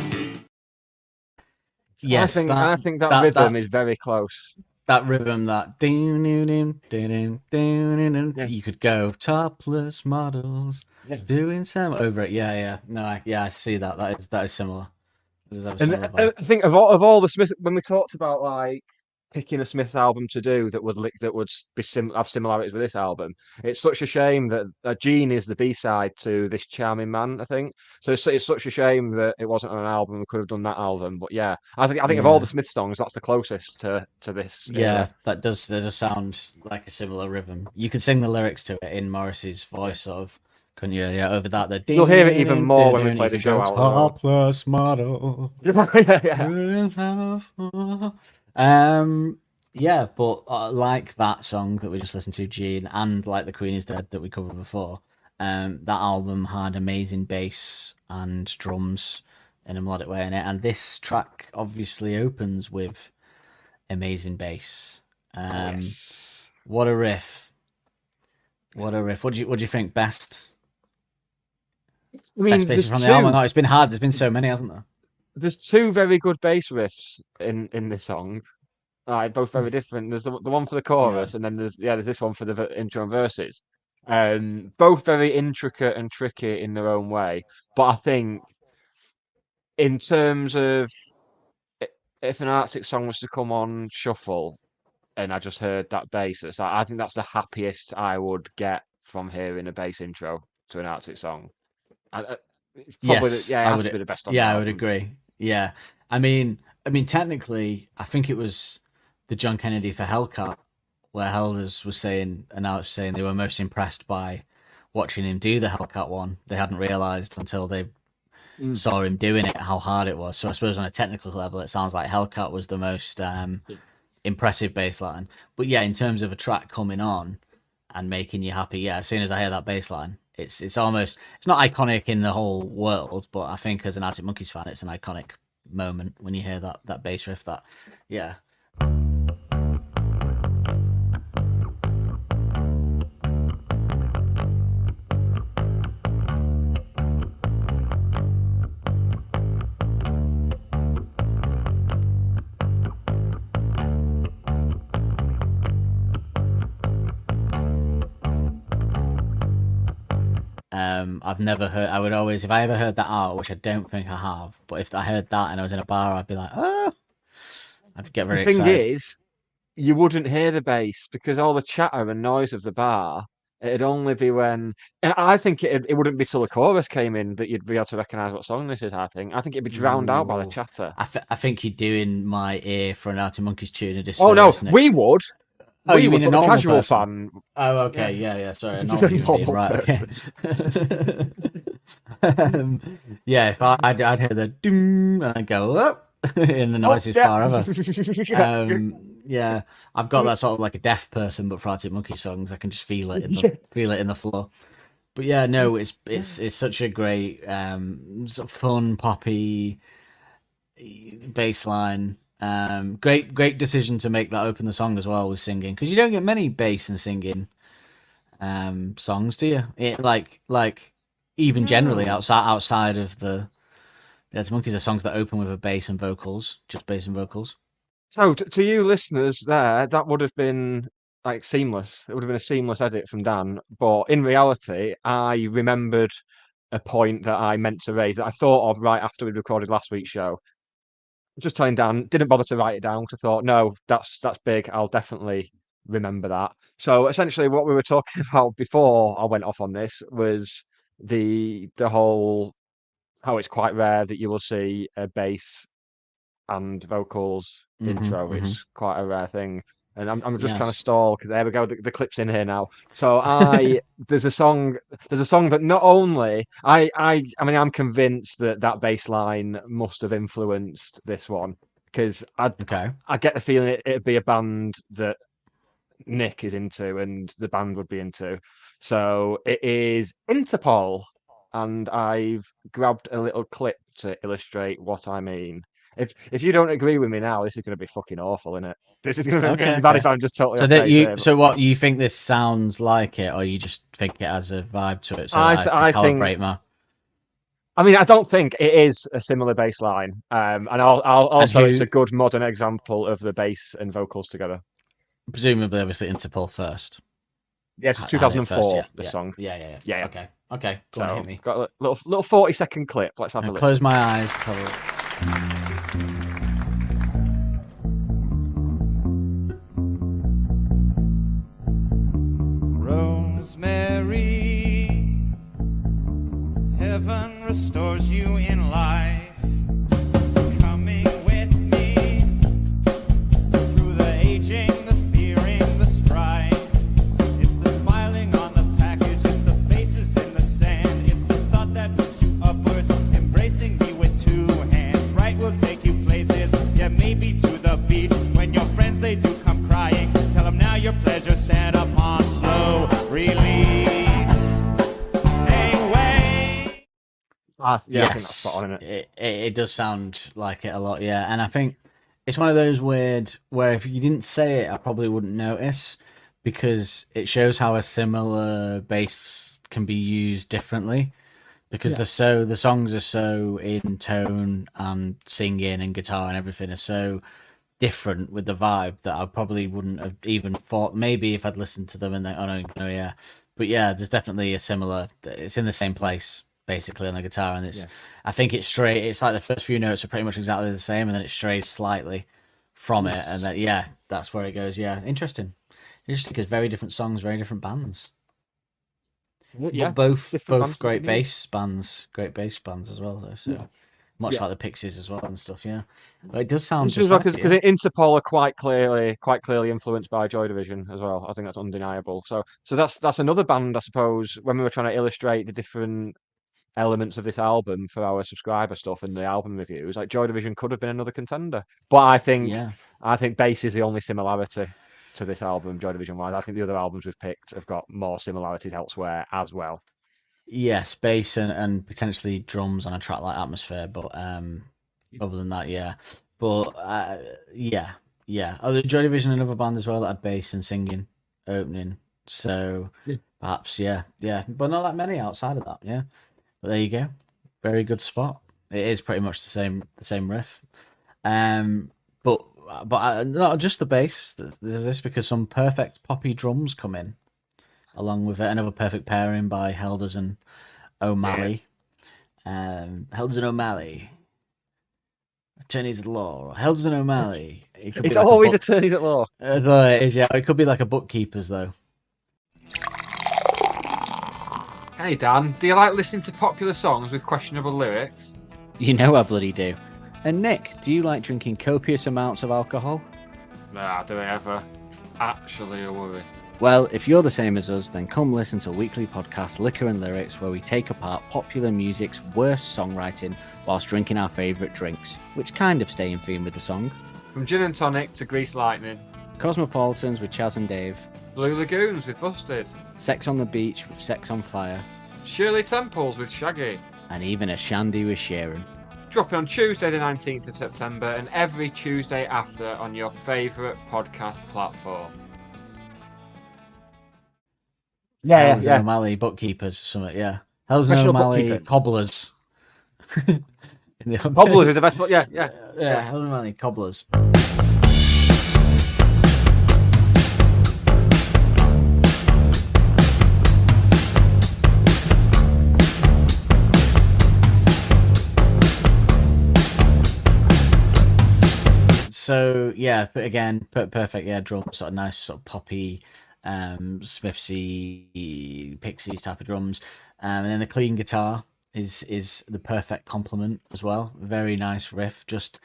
Yes, I think that rhythm is very close. that rhythm, that ding ding ding ding ding ding ding. Yeah. You could go topless models Yeah. doing some over it. Yeah. No, I see that. That is similar. It does have a And similar vibe. I think of all the Smiths, when we talked about like picking a Smiths album to do that would have similarities with this album, it's such a shame that Gene is the B-side to This Charming Man. I think so. It's such a shame that it wasn't on an album. We could have done that album, but yeah, I think of all Yeah. the Smiths songs, that's the closest to this. Yeah, era. that does sound like a similar rhythm. You could sing the lyrics to it in Morrissey's voice, sort of, couldn't you? Yeah, over that. The You'll hear it even more when we play the you could show go out. topless model. Yeah. Yeah, but like that song that we just listened to, Gene, and like The Queen Is Dead that we covered before, that album had amazing bass and drums in a melodic way in it, and this track obviously opens with amazing bass. Yes. What a riff! What do you think? Best I mean, bass there's from the album? two. No, it's been hard. There's been so many, hasn't there? There's two very good bass riffs in this song. Both very different. There's the one for the chorus, and then there's this one for the intro and verses. Both very intricate and tricky in their own way. But I think in terms of if an Arctic song was to come on shuffle, and I just heard that bass, I think that's the happiest I would get from hearing a bass intro to an Arctic song. It's probably Yes, it has to be the best on the Yeah, I would album. agree. Yeah, I mean, technically, I think it was the John Kennedy for Hellcat, where Helders was saying, and Alex was saying they were most impressed by watching him do the Hellcat one. They hadn't realised until they saw him doing it how hard it was. So I suppose on a technical level, it sounds like Hellcat was the most impressive bass line. But yeah, in terms of a track coming on and making you happy, yeah, as soon as I hear that bass line, it's almost, it's not iconic in the whole world, but I think as an Arctic Monkeys fan, it's an iconic moment when you hear that bass riff. That, yeah. I've never heard. I would always, if I ever heard that out, which I don't think I have, but if I heard that and I was in a bar, I'd be like, oh, I'd get very The thing excited. is, you wouldn't hear the bass because all the chatter and noise of the bar. It'd only be when, and I think it wouldn't be till the chorus came in that you'd be able to recognise what song this is. I think it'd be drowned out by the Ooh. chatter. I think you're doing my ear for an Arctic Monkeys tune a disservice. Oh no, Nick. we would. Oh, we you would, mean a but the normal casual person? fan. Oh, okay, yeah. Sorry, a Just a normal human being, normal right? Okay. Yeah, if I'd hear the doom and I'd go up in the noisiest bar ever. Yeah, I've got that sort of like a deaf person, but for Arctic Monkey songs, I can just feel it in the floor. But yeah, no, it's such a great sort of fun poppy bass line. Great decision to make that open the song as well with singing, because you don't get many bass and singing songs, do you? Like even generally outside of the Arctic Monkeys, are songs that open with a bass and vocals, just bass and vocals. So to you listeners there, that would have been like seamless. It would have been a seamless edit from Dan. But in reality, I remembered a point that I meant to raise that I thought of right after we recorded last week's show. Just telling Dan, didn't bother to write it down because I thought, no, that's big. I'll definitely remember that. So essentially, what we were talking about before I went off on this was the whole how it's quite rare that you will see a bass and vocals intro. It's quite a rare thing. And I'm just trying to Yes. stall because there we go. The clip's in here now. So there's a song that not only I mean I'm convinced that bass line must have influenced this one because Okay. I get the feeling it'd be a band that Nick is into and the band would be into. So it is Interpol, and I've grabbed a little clip to illustrate what I mean. If you don't agree with me now, this is going to be fucking awful, isn't it? This is going to be Okay. really bad if I'm just totally So off that base you, here, but so what you think this sounds like it, or you just think it has a vibe to it? So I that th- I I can think calibrate my. I mean I don't think it is a similar bass line, and also it's who- a good modern example of the bass and vocals together. Presumably, obviously, Interpol first. Yes, Had it's it 2004. first, This yeah. song. Yeah. Yeah. Okay. Okay. Go So on, hit me. got a little 40-second clip. Let's have a I'll listen. close my eyes. To have Rosemary, heaven restores you in life. Coming with me through the aging, the fearing, the strife. It's the smiling on the package, it's the faces in the sand. It's the thought that moves you upwards, embracing me with two hands. Right will take you places, yeah, maybe to the beach. When your friends, they do come crying, tell them now your pleasure set upon slow release. Hey, wait. I think that's spot on, isn't it? it does sound like it a lot, yeah. And I think it's one of those weird where if you didn't say it, I probably wouldn't notice because it shows how a similar bass can be used differently. Because the songs are so in tone and singing and guitar and everything are so different with the vibe that I probably wouldn't have even thought. Maybe if I'd listened to them and then, oh no, yeah. But yeah, there's definitely a similar. It's in the same place basically on the guitar, and it's. I think it's straight. It's like the first few notes are pretty much exactly the same, and then it strays slightly from it, and then that's where it goes. Yeah, interesting because very different songs, very different bands. Yeah, But both different bands, great different great bass bands as well. Though, so much like the Pixies as well and stuff. Yeah, but it does sound It's just just like because it, Interpol are quite clearly influenced by Joy Division as well. I think that's undeniable. So that's another band, I suppose. When we were trying to illustrate the different elements of this album for our subscriber stuff and the album reviews, like Joy Division could have been another contender. But I think bass is the only similarity to this album, Joy Division wise. I think the other albums we've picked have got more similarities elsewhere as well. Yes, bass and potentially drums on a track like Atmosphere, but other than that, yeah. But yeah. Oh, the Joy Division, another band as well that had bass and singing opening. So perhaps, yeah, but not that many outside of that, yeah. But there you go, very good spot. It is pretty much the same riff, but not just the bass. There's this because some perfect poppy drums come in. Along with another perfect pairing by Helders and O'Malley. Helders and O'Malley. Attorneys at law. Helders and O'Malley. It's always attorneys at law. Though it is, yeah. It could be like a bookkeeper's, though. Hey Dan, do you like listening to popular songs with questionable lyrics? You know I bloody do. And Nick, do you like drinking copious amounts of alcohol? Nah, do I ever? Actually a worry. Well, if you're the same as us, then come listen to a weekly podcast, Liquor and Lyrics, where we take apart popular music's worst songwriting whilst drinking our favourite drinks, which kind of stay in theme with the song. From Gin and Tonic to Grease Lightning, Cosmopolitans with Chaz and Dave, Blue Lagoons with Busted, Sex on the Beach with Sex on Fire, Shirley Temples with Shaggy, and even a shandy with Sharon. Dropping on Tuesday the 19th of September and every Tuesday after on your favourite podcast platform. Hells and O'Malley bookkeepers, something, yeah. Hells and Special O'Malley bookkeepers. cobblers. Cobblers is the best one, yeah. Yeah, Hells and O'Malley cobblers. So yeah, but again, perfect. Yeah, drums, sort of nice, sort of poppy, Smithsy, Pixies type of drums, and then the clean guitar. is the perfect complement as well. Very nice riff. Just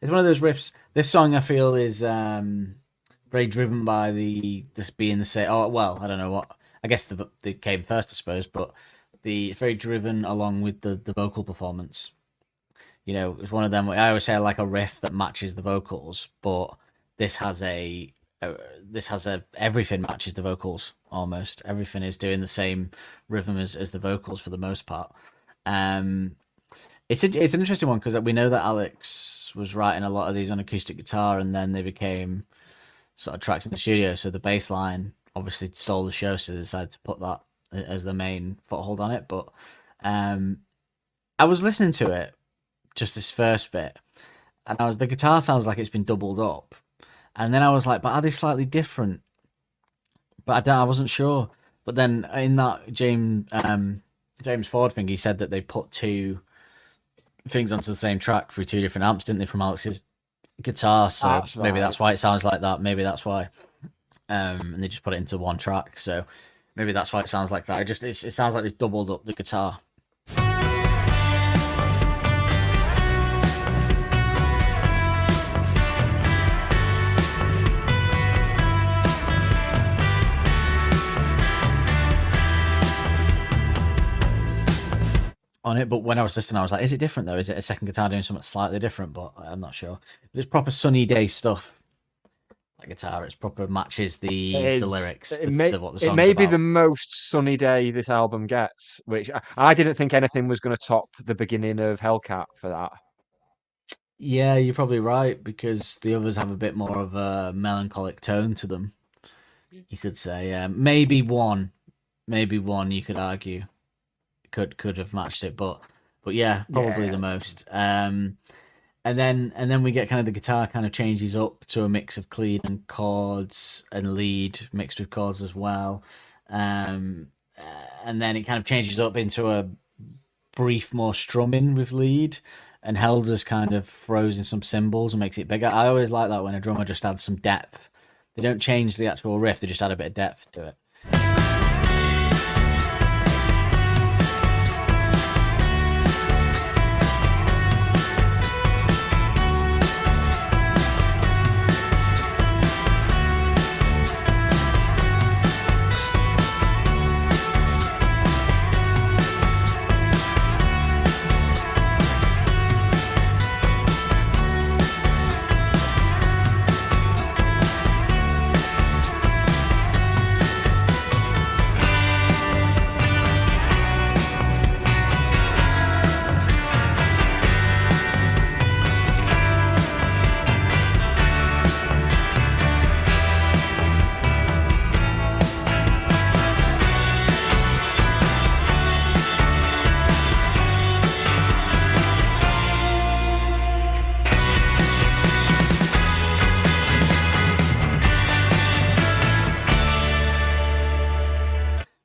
it's one of those riffs. This song I feel is very driven by this being the same. Oh well, I don't know what. I guess they came first, I suppose, but it's very driven along with the vocal performance. You know, it's one of them. I always say I like a riff that matches the vocals, but this has everything matches the vocals almost. Everything is doing the same rhythm as the vocals for the most part. It's an interesting one because we know that Alex was writing a lot of these on acoustic guitar, and then they became sort of tracks in the studio. So the bass line obviously stole the show, so they decided to put that as the main foothold on it. But I was listening to it, just this first bit, and the guitar sounds like it's been doubled up, and then I was like, but are they slightly different? But I wasn't sure. But then in that James Ford thing, he said that they put two things onto the same track through two different amps, didn't they, from Alex's guitar? So maybe that's why it sounds like that. Maybe that's why. And they just put it into one track. So maybe that's why it sounds like that. It sounds like they've doubled up the guitar. On it, but when I was listening, I was like, "Is it different though? Is it a second guitar doing something slightly different?" But I'm not sure. It's proper sunny day stuff. That guitar, it's proper matches the lyrics. What the song's it may be about. the most sunny day this album gets, which I didn't think anything was going to top the beginning of Hellcat for that. Yeah, you're probably right because the others have a bit more of a melancholic tone to them. You could say, maybe one you could argue could have matched it, but yeah, probably the most. And then we get kind of the guitar kind of changes up to a mix of clean and chords and lead mixed with chords as well. And then it kind of changes up into a brief more strumming with lead, and Helder's kind of throws in some cymbals and makes it bigger. I always like that when a drummer just adds some depth. They don't change the actual riff, they just add a bit of depth to it.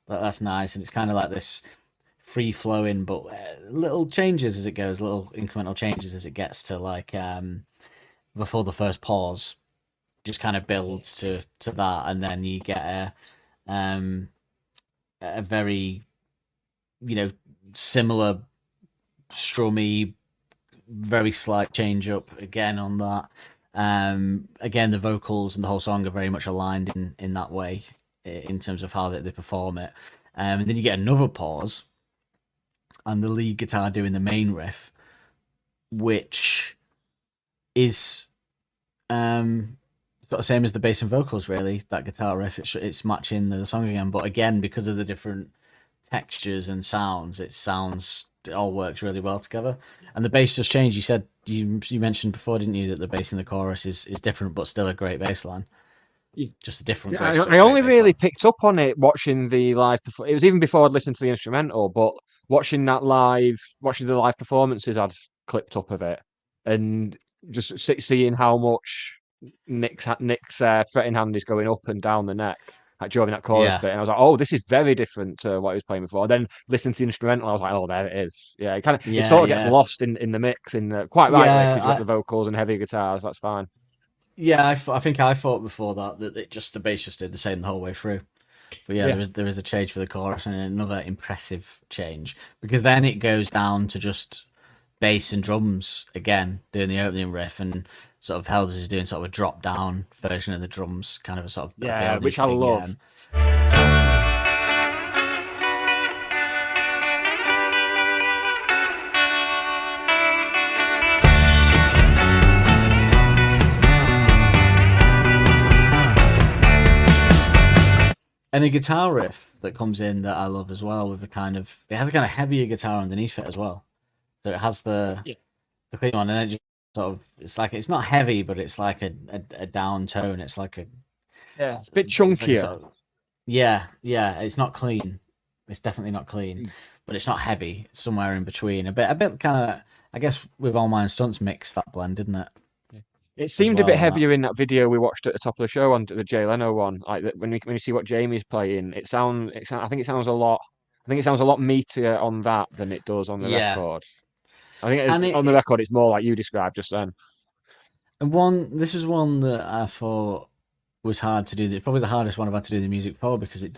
That's nice, and it's kind of like this free flowing, but little changes as it goes, little incremental changes as it gets to like before the first pause, just kind of builds to that, and then you get a very similar strummy, very slight change up again on that. Again, the vocals and the whole song are very much aligned in that way in terms of how they perform it. And then you get another pause and the lead guitar doing the main riff, which is sort of same as the bass and vocals, really. That guitar riff, it's matching the song again, but again, because of the different textures and sounds, it all works really well together. And the bass just changed. You said you mentioned before, didn't you, that the bass in the chorus is different, but still a great bass line. Just a different. I only really picked up on it watching the live. It was even before I'd listened to the instrumental, but watching the live performances I'd clipped up of it, and just seeing how much Nick's fretting hand is going up and down the neck during that chorus bit, and I was like, oh, this is very different to what he was playing before. Then listening to the instrumental, I was like, oh, there it is. Yeah, it sort of gets lost in the mix, quite right, because you've got the vocals and heavy guitars. That's fine. Yeah, I think I thought before that the bass just did the same the whole way through. But yeah, Yeah. there is a change for the chorus and another impressive change because then it goes down to just bass and drums again doing the opening riff, and sort of Hells is doing sort of a drop down version of the drums, kind of a sort of a Yeah, building which I thing, love. And a guitar riff that comes in that I love as well, with it has a kind of heavier guitar underneath it as well. So it has the clean one, and then it just sort of it's not heavy, but it's like a down tone. It's like a It's a bit it's like a chunkier. sort of- yeah. It's not clean. It's definitely not clean, but it's not heavy. It's somewhere in between. A bit kind of. I guess with All Mine Stunts mixed that blend, didn't it? It seemed a bit well, heavier in that video we watched at the top of the show on the Jay Leno one. Like when you see what Jamie's playing, I think it sounds a lot. I think it sounds a lot meatier on that than it does on the Yeah. record. I think And on the record it's more like you described just then. And this is one that I thought was hard to do. It's probably the hardest one I've had to do the music for because it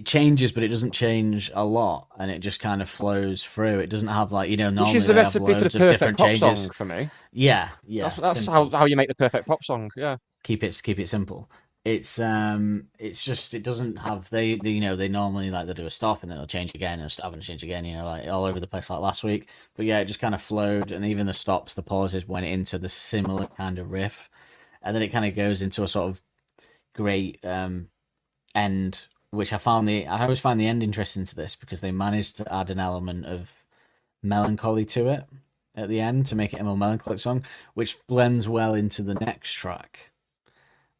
changes, but it doesn't change a lot, and it just kind of flows through. It doesn't have normally Which is the they have recipe for the loads of perfect different pop changes. song for me. Yeah. That's simple. how you make the perfect pop song. Yeah. Keep it simple. It's just it doesn't have they normally they do a stop and then it'll change again and stop and change again, like all over the place like last week. But yeah, it just kind of flowed, and even the stops, the pauses went into the similar kind of riff, and then it kind of goes into a sort of great end, which I always find the end interesting to this because they managed to add an element of melancholy to it at the end to make it a more melancholic song, which blends well into the next track.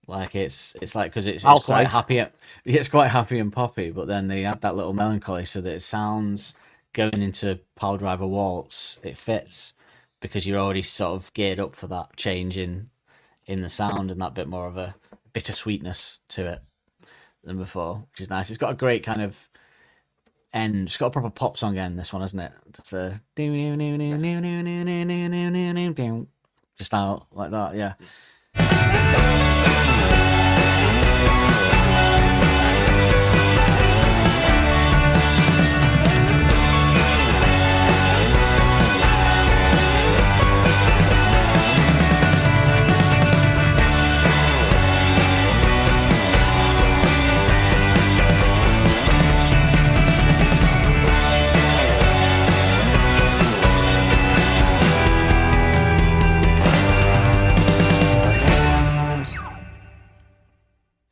Like it's like because it's quite happy. It's quite happy and poppy, but then they add that little melancholy so that it sounds going into Pile Driver Waltz. It fits because you're already sort of geared up for that change in the sound and that bit more of a bittersweetness to it than before, which is nice. It's got a great kind of end. It's got a proper pop song end. This one, hasn't it? It's the just out like that. Yeah.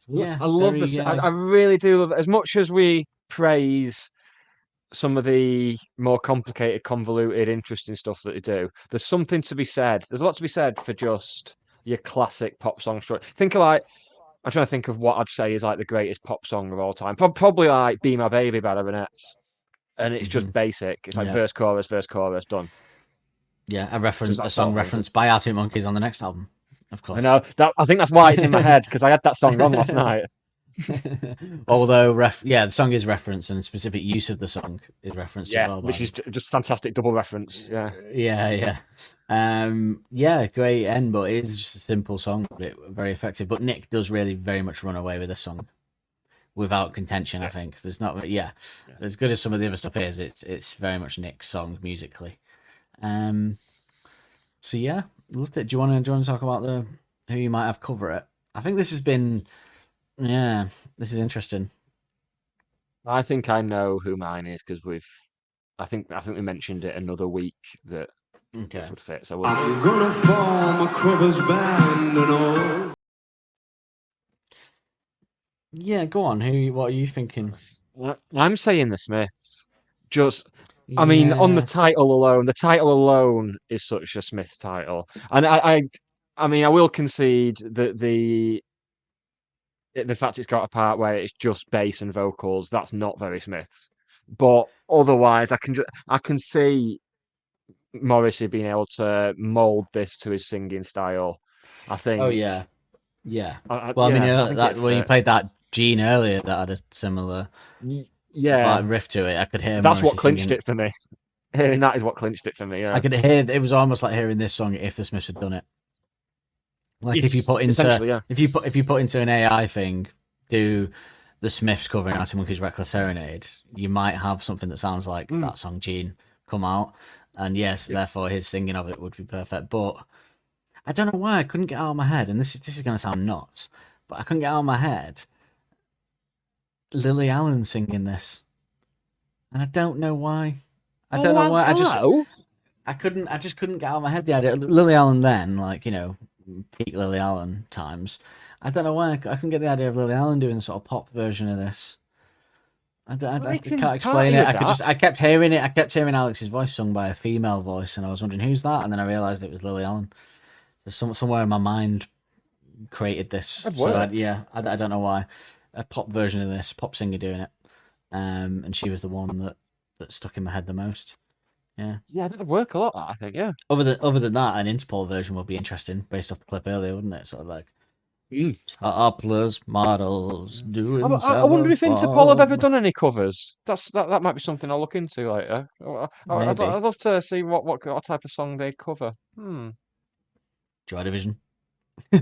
Yeah, I love this. I really do love it. As much as we praise some of the more complicated, convoluted, interesting stuff that they do, there's something to be said. There's a lot to be said for just your classic pop song story. I'm trying to think of what I'd say is like the greatest pop song of all time. Probably like "Be My Baby" by the Ronettes, and it's just basic. It's like verse, chorus, done. Yeah, a song referenced by Arctic Monkeys on the next album, of course. I know that. I think that's why it's in my head because I had that song on last night. Although, the song is referenced and specific use of the song is referenced as well. Which is just fantastic double reference. Yeah. Great end, but it is just a simple song, but very effective. But Nick does really very much run away with this song, without contention. I think there's not, as good as some of the other stuff is. It's very much Nick's song musically. So yeah, loved it. Do you want to talk about who you might have cover it? I think this has been. Yeah, this is interesting. I think I know who mine is because I think we mentioned it another week that this would fit. So I'm gonna form a covers band and all. Yeah, go on. What are you thinking? I'm saying the Smiths. I mean, on the title alone is such a Smiths title, and I mean, I will concede that the fact it's got a part where it's just bass and vocals, that's not very Smiths. But otherwise, I can see Morrissey being able to mold this to his singing style. I think. Oh yeah. When you played that Gene earlier, that had a similar riff to it. I could hear. That's Morrissey what clinched singing. it for me. Hearing that is what clinched it for me. Yeah. I could hear. It was almost like hearing this song if the Smiths had done it. Like if you put into an AI thing do the Smiths covering Arctic Monkeys' Reckless Serenade, you might have something that sounds like that song Gene come out. And yes, therefore his singing of it would be perfect. But I don't know why I couldn't get out of my head, and this is going to sound nuts, but I couldn't get out of my head Lily Allen singing this. And I don't know why. I don't know why. I just couldn't get out of my head the idea. Lily Allen then, like, you know, peak Lily Allen times. I don't know why I couldn't get the idea of Lily Allen doing a sort of pop version of this. I can't explain it. I kept hearing it. I kept hearing Alex's voice sung by a female voice, and I was wondering who's that, and then I realised it was Lily Allen. So somewhere in my mind created this. So I don't know why. A pop version of this, pop singer doing it, and she was the one that stuck in my head the most. Yeah, that'd work a lot. I think, yeah. Other than that, an Interpol version would be interesting, based off the clip earlier, wouldn't it? Sort of like topless models doing. I wonder if Interpol have ever done any covers. That might be something I'll look into later. I'd love to see what type of song they'd cover. Joy Division. I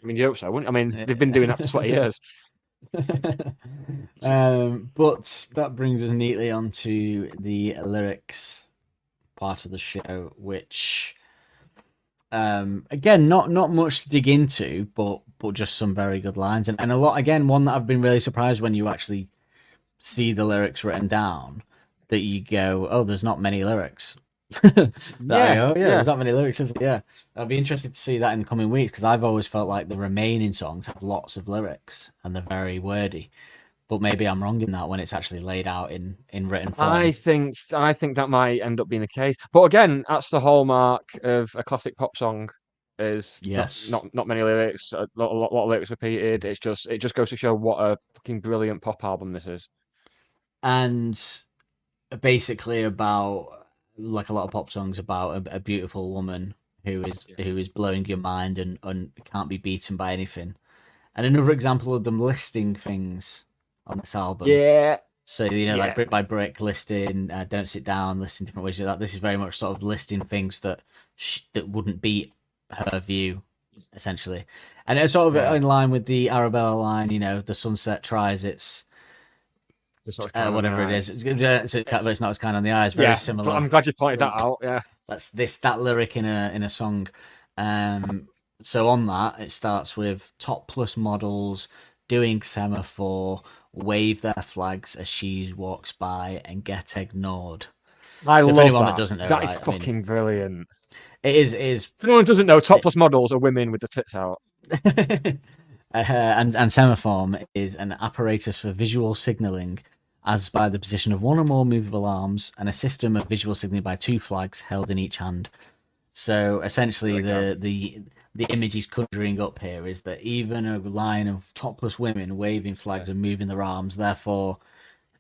mean, you hope so, wouldn't you? I mean, they've been doing that for 20 years. But that brings us neatly onto the lyrics part of the show, which again, not much to dig into, but just some very good lines, and a lot. Again, one that I've been really surprised when you actually see the lyrics written down, that you go, oh, there's not many lyrics. There's not many lyrics, is it? Yeah, I'll be interested to see that in the coming weeks, because I've always felt like the remaining songs have lots of lyrics and they're very wordy. But maybe I'm wrong in that when it's actually laid out in written form. I think that might end up being the case. But again, that's the hallmark of a classic pop song. Is not many lyrics, a lot of lyrics repeated. It just goes to show what a fucking brilliant pop album this is. And basically about, like a lot of pop songs, about a beautiful woman who is blowing your mind and can't be beaten by anything. And another example of them listing things on this album. Yeah. So, you know, like brick by brick, listing, don't sit down, listing different ways of that. This is very much sort of listing things that wouldn't beat her view, essentially. And it's sort of in line with the Arabella line, you know, the sunset tries its... whatever it is, it's not as kind on the eyes. Very similar. I'm glad you pointed that out. Yeah, that's that lyric in a song. So on that, it starts with topless models doing semaphore, wave their flags as she walks by, and get ignored. I love anyone that. That doesn't know, that is fucking brilliant. It is. If anyone doesn't know, topless models are women with the tits out. And semaphore is an apparatus for visual signalling, as by the position of one or more movable arms, and a system of visual signalling by two flags held in each hand. So essentially, the image he's conjuring up here is that even a line of topless women waving flags and moving their arms, therefore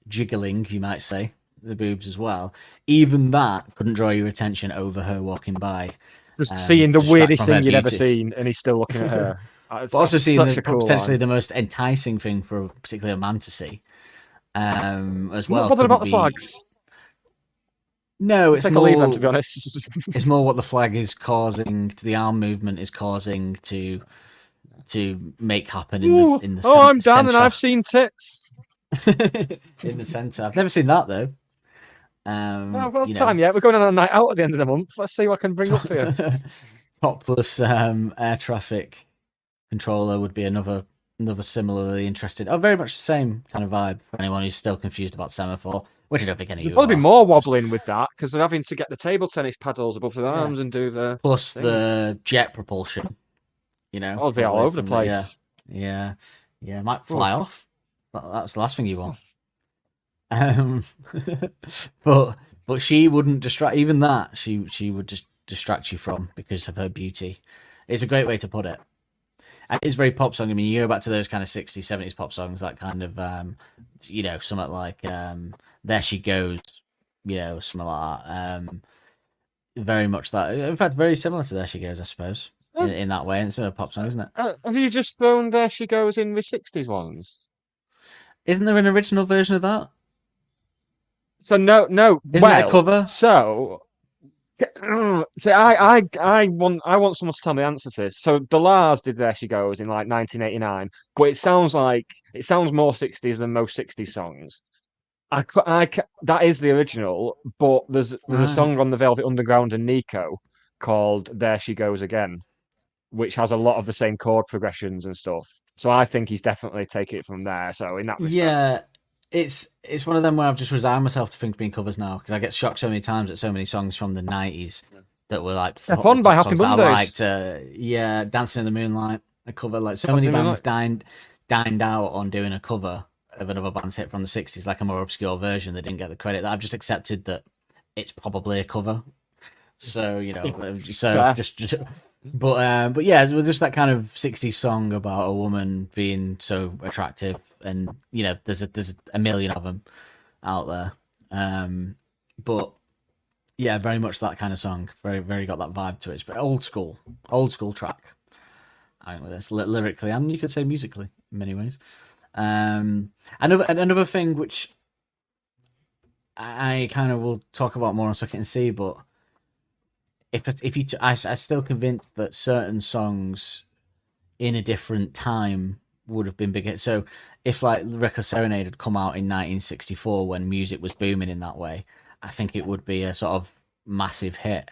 jiggling, you might say, the boobs as well, even that couldn't draw your attention over her walking by. Just seeing the weirdest thing you'd ever seen, and he's still looking at her. But also seeing potentially the most enticing thing for particularly a man to see, as well. Not bothered about the flags. No, it's more. Leave them, to be honest. It's more what the flag is causing, to the arm movement is causing to make happen in the. I'm Dan, and I've seen tits in the centre. I've never seen that though. Time yet. We're going on a night out at the end of the month. Let's see what I can bring up for you. Topless air traffic controller would be another similarly interesting, very much the same kind of vibe for anyone who's still confused about semaphore, which I don't think any of you are. There'll probably be more wobbling with that, because they're having to get the table tennis paddles above their arms and do the... Plus the jet propulsion, you know. It'll be all over the place. Yeah, might fly off. That's the last thing you want. But she wouldn't distract, even that, she would just distract you from, because of her beauty. It's a great way to put it. And it's very pop song. I mean, you go back to those kind of 60s, 70s pop songs, that kind of, something like There She Goes, something like that. Very much that. In fact, very similar to There She Goes, I suppose, in that way. And it's a pop song, isn't it? Have you just thrown There She Goes in with 60s ones? Isn't there an original version of that? So, no. Isn't it a cover? So, See, I want someone to tell me the answer to this. So the Lars did "There She Goes" in like 1989, but it sounds more 60s than most 60s songs. That is the original, but there's a Right. song on the Velvet Underground and Nico called "There She Goes Again," which has a lot of the same chord progressions and stuff. So I think he's definitely taken it from there. So in that respect, Yeah, it's one of them where I've just resigned myself to things being covers now because I get shocked so many times at so many songs from the 90s that were like Step On by pop Happy songs that I Mondays. liked. Yeah, Dancing in the Moonlight, a cover. Like so Dancing many in the bands dined out on doing a cover of another band's hit from the 60s, like a more obscure version that didn't get the credit. That I've just accepted that it's probably a cover. So Fair. just but yeah, it was just that kind of 60s song about a woman being so attractive, and there's a million of them out there. But yeah, very much that kind of song. Very very got that vibe to it. It's very old school track. I think with this lyrically, and you could say musically in many ways. Another thing which I kind of will talk about more on Suck It and See, but I'm still convinced that certain songs in a different time would have been bigger. So if like Reckless Serenade had come out in 1964 when music was booming in that way, I think it would be a sort of massive hit.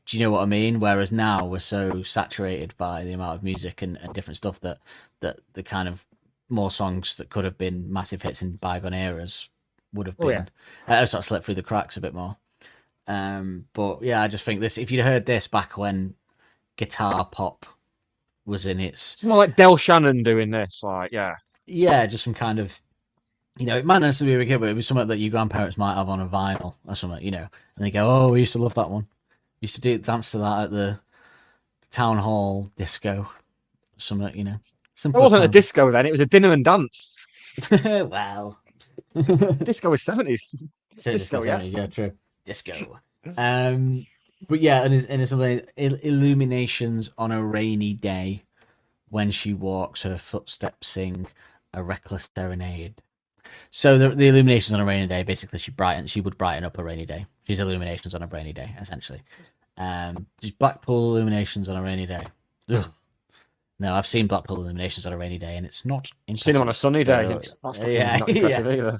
Do you know what I mean? Whereas now we're so saturated by the amount of music and different stuff that the kind of more songs that could have been massive hits in bygone eras would have been sort of slipped through the cracks a bit more. But yeah, I just think this, if you'd heard this back when guitar pop was in its... It's more like Del Shannon doing this, like, Yeah, just some kind of, it might not necessarily be a kid, but it was something that your grandparents might have on a vinyl or something, and they go, oh, we used to love that one. Used to dance to that at the town hall disco. Something, It Simple wasn't a times. disco then, it was a dinner and dance. Well, Disco was 70s. disco, yeah, true. Disco. But yeah, and it's something illuminations on a rainy day when she walks, her footsteps sing a reckless serenade. So the illuminations on a rainy day, basically, she would brighten up a rainy day. She's illuminations on a rainy day, essentially. Just Blackpool illuminations on a rainy day. Ugh. No, I've seen Blackpool illuminations on a rainy day, and it's not impressive. Seen them on a sunny day. That's fucking not impressive either.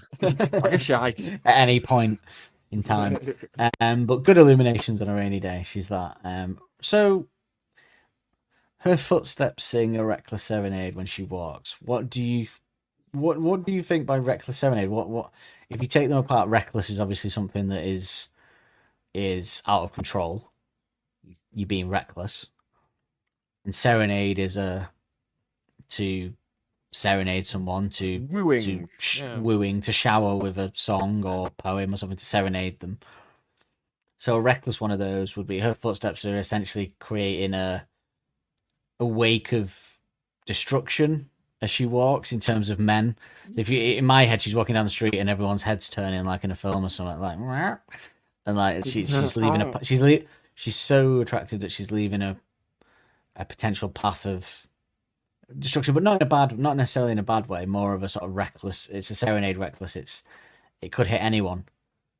Like a shite. At any point in time. But good illuminations on a rainy day. She's that. So her footsteps sing a reckless serenade when she walks. What do you think by reckless serenade? What if you take them apart? Reckless is obviously something that is out of control. You being reckless. And serenade is to serenade someone, to Wooing. wooing, to shower with a song or poem or something, to serenade them. So a reckless one of those would be her footsteps are essentially creating a wake of destruction as she walks in terms of men. So if you, in my head, she's walking down the street and everyone's head's turning like in a film or something, like, and like she's leaving she's so attractive that she's leaving a potential path of destruction, but not necessarily in a bad way, more of a sort of reckless. It's a serenade reckless. It could hit anyone.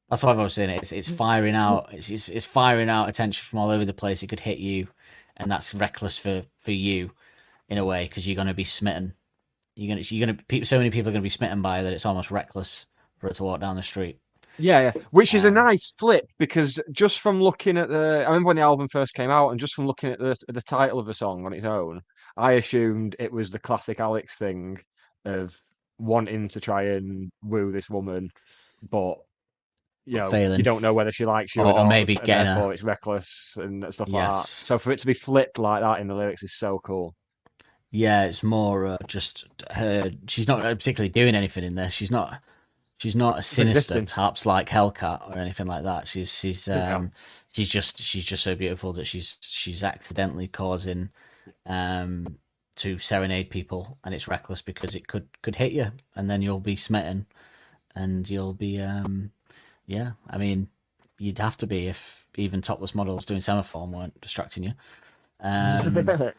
That's what I've always seen it. It's firing out. It's firing out attention from all over the place. It could hit you, and that's reckless for you, in a way, because you're gonna be smitten. So many people are gonna be smitten by it that it's almost reckless for her to walk down the street. Yeah. Which is a nice flip, because just from looking at I remember when the album first came out, and just from looking at the title of the song on its own, I assumed it was the classic Alex thing of wanting to try and woo this woman, but Failing. you don't know whether she likes you or not, maybe and getting therefore her. it's reckless and stuff like that. Yes. So for it to be flipped like that in the lyrics is so cool. Yeah, it's more just her. She's not particularly doing anything in this. She's not a sinister, existing. perhaps like Hellcat or anything like that. She's just so beautiful that she's accidentally causing to serenade people, and it's reckless because it could hit you, and then you'll be smitten, and you'll be yeah. I mean, you'd have to be if even topless models doing semaphore weren't distracting you. But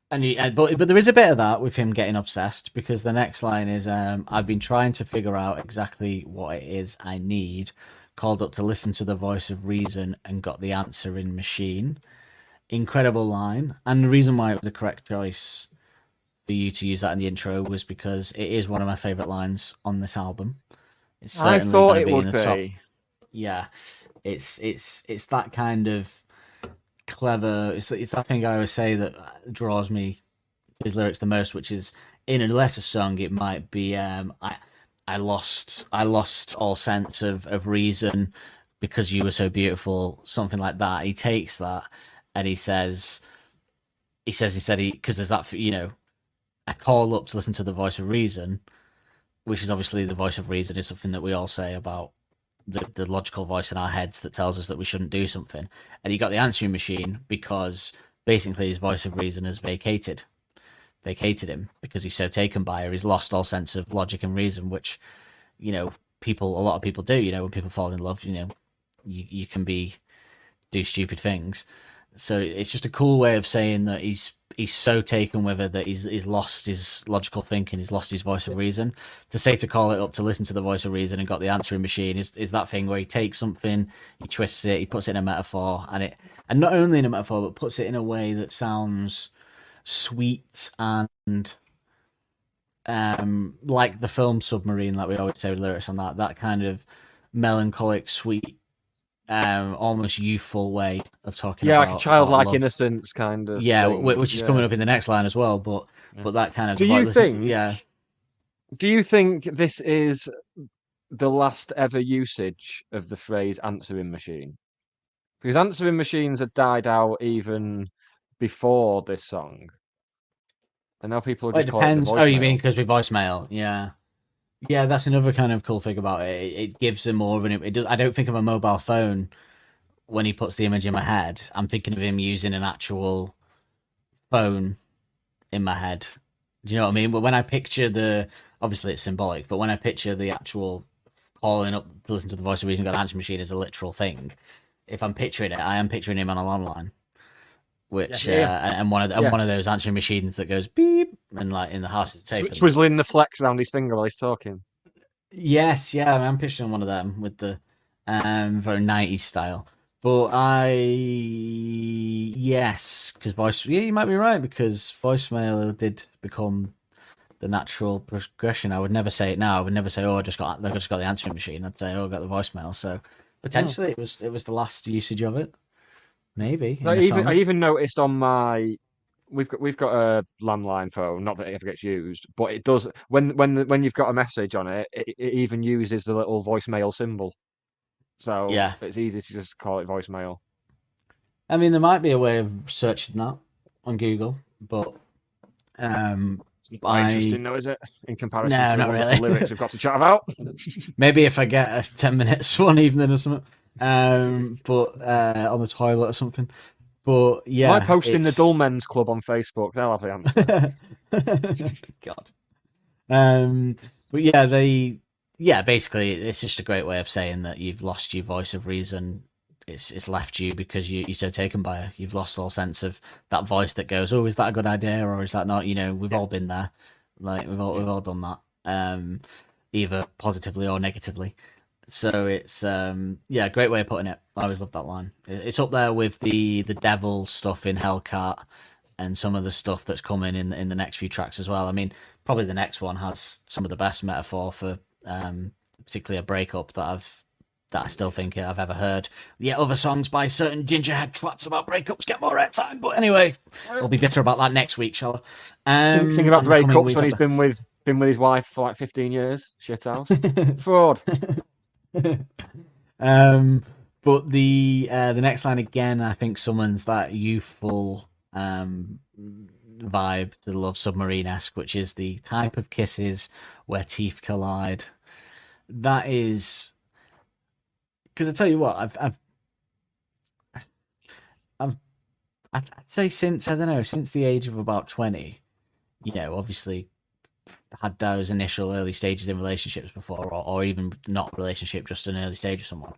there is a bit of that with him getting obsessed, because the next line is, I've been trying to figure out exactly what it is I need. called up to listen to the voice of reason and got the answering machine. Incredible line. And the reason why it was the correct choice for you to use that in the intro was because it is one of my favourite lines on this album. It's I certainly thought gonna it be in would the be. top. Yeah, it's that kind of clever. It's that thing I always say that draws me to his lyrics the most, which is in a lesser song it might be I lost all sense of reason because you were so beautiful, something like that. He takes that and he says because there's that, you know, I call up to listen to the voice of reason, which is obviously the voice of reason is something that we all say about the logical voice in our heads that tells us that we shouldn't do something. And he got the answering machine because basically his voice of reason has vacated him because he's so taken by her. He's lost all sense of logic and reason, which, you know, a lot of people do. You know, when people fall in love, you know, you can do stupid things. So it's just a cool way of saying that he's so taken with her that he's lost his logical thinking, he's lost his voice of reason. To call it up to listen to the voice of reason and got the answering machine is that thing where he takes something, he twists it, he puts it in a metaphor, and not only in a metaphor, but puts it in a way that sounds sweet and like the film Submarine, like we always say with lyrics on that kind of melancholic, sweet, almost youthful way of talking about like a childlike love. innocence kind of thing. Which is coming up in the next line as well, but that kind of do you think this is the last ever usage of the phrase answering machine? Because answering machines had died out even before this song, and now people are just calling it the voicemail. Oh, you mean because we voicemail? Yeah, that's another kind of cool thing about it. It gives him more of an. It does. I don't think of a mobile phone when he puts the image in my head. I'm thinking of him using an actual phone in my head. Do you know what I mean? But when I picture obviously it's symbolic, but when I picture the actual calling up to listen to the voice of reason, got an answer machine as a literal thing. If I'm picturing it, I am picturing him on a landline, which and one of those answering machines that goes beep and like in the house of the tape, twizzling the flex around his finger while he's talking. Yes, yeah, I'm picturing one of them with the very 90s style. But because you might be right, because voicemail did become the natural progression. I would never say it now. I would never say, "Oh, I just got the answering machine." I'd say, "Oh, I got the voicemail." So potentially, it was the last usage of it. Maybe. I even noticed on my we've got a landline phone. Not that it ever gets used, but it does when you've got a message on it. It even uses the little voicemail symbol. So yeah, it's easy to just call it voicemail. I mean, there might be a way of searching that on Google, but interesting, though, is it? In comparison to not really. The lyrics we've got to chat about. Maybe if I get a 10 minutes one evening or something, but on the toilet or something. But yeah, I post in the Dull Men's Club on Facebook. They'll have the answer. God. But yeah, basically, it's just a great way of saying that you've lost your voice of reason. It's left you because you're so taken by her. You've lost all sense of that voice that goes, "Oh, is that a good idea or is that not?" You know, we've all been there. Like we've all done that, either positively or negatively. So it's great way of putting it. I always love that line. It's up there with the devil stuff in Hellcat and some of the stuff that's coming in the next few tracks as well. I mean, probably the next one has some of the best metaphor for particularly a breakup that I still think I've ever heard. Yeah, other songs by certain gingerhead twats about breakups get more airtime. But anyway, we'll be bitter about that next week, shall I? Sing about breakups when he's been with his wife for like 15 years. Shithouse. Fraud. But the next line again, I think summons that youthful vibe to the Love Submarine-esque, which is the type of kisses where teeth collide. That is, because I tell you what, I'd say since the age of about 20, you know, obviously had those initial early stages in relationships before, or even not a relationship, just an early stage with someone.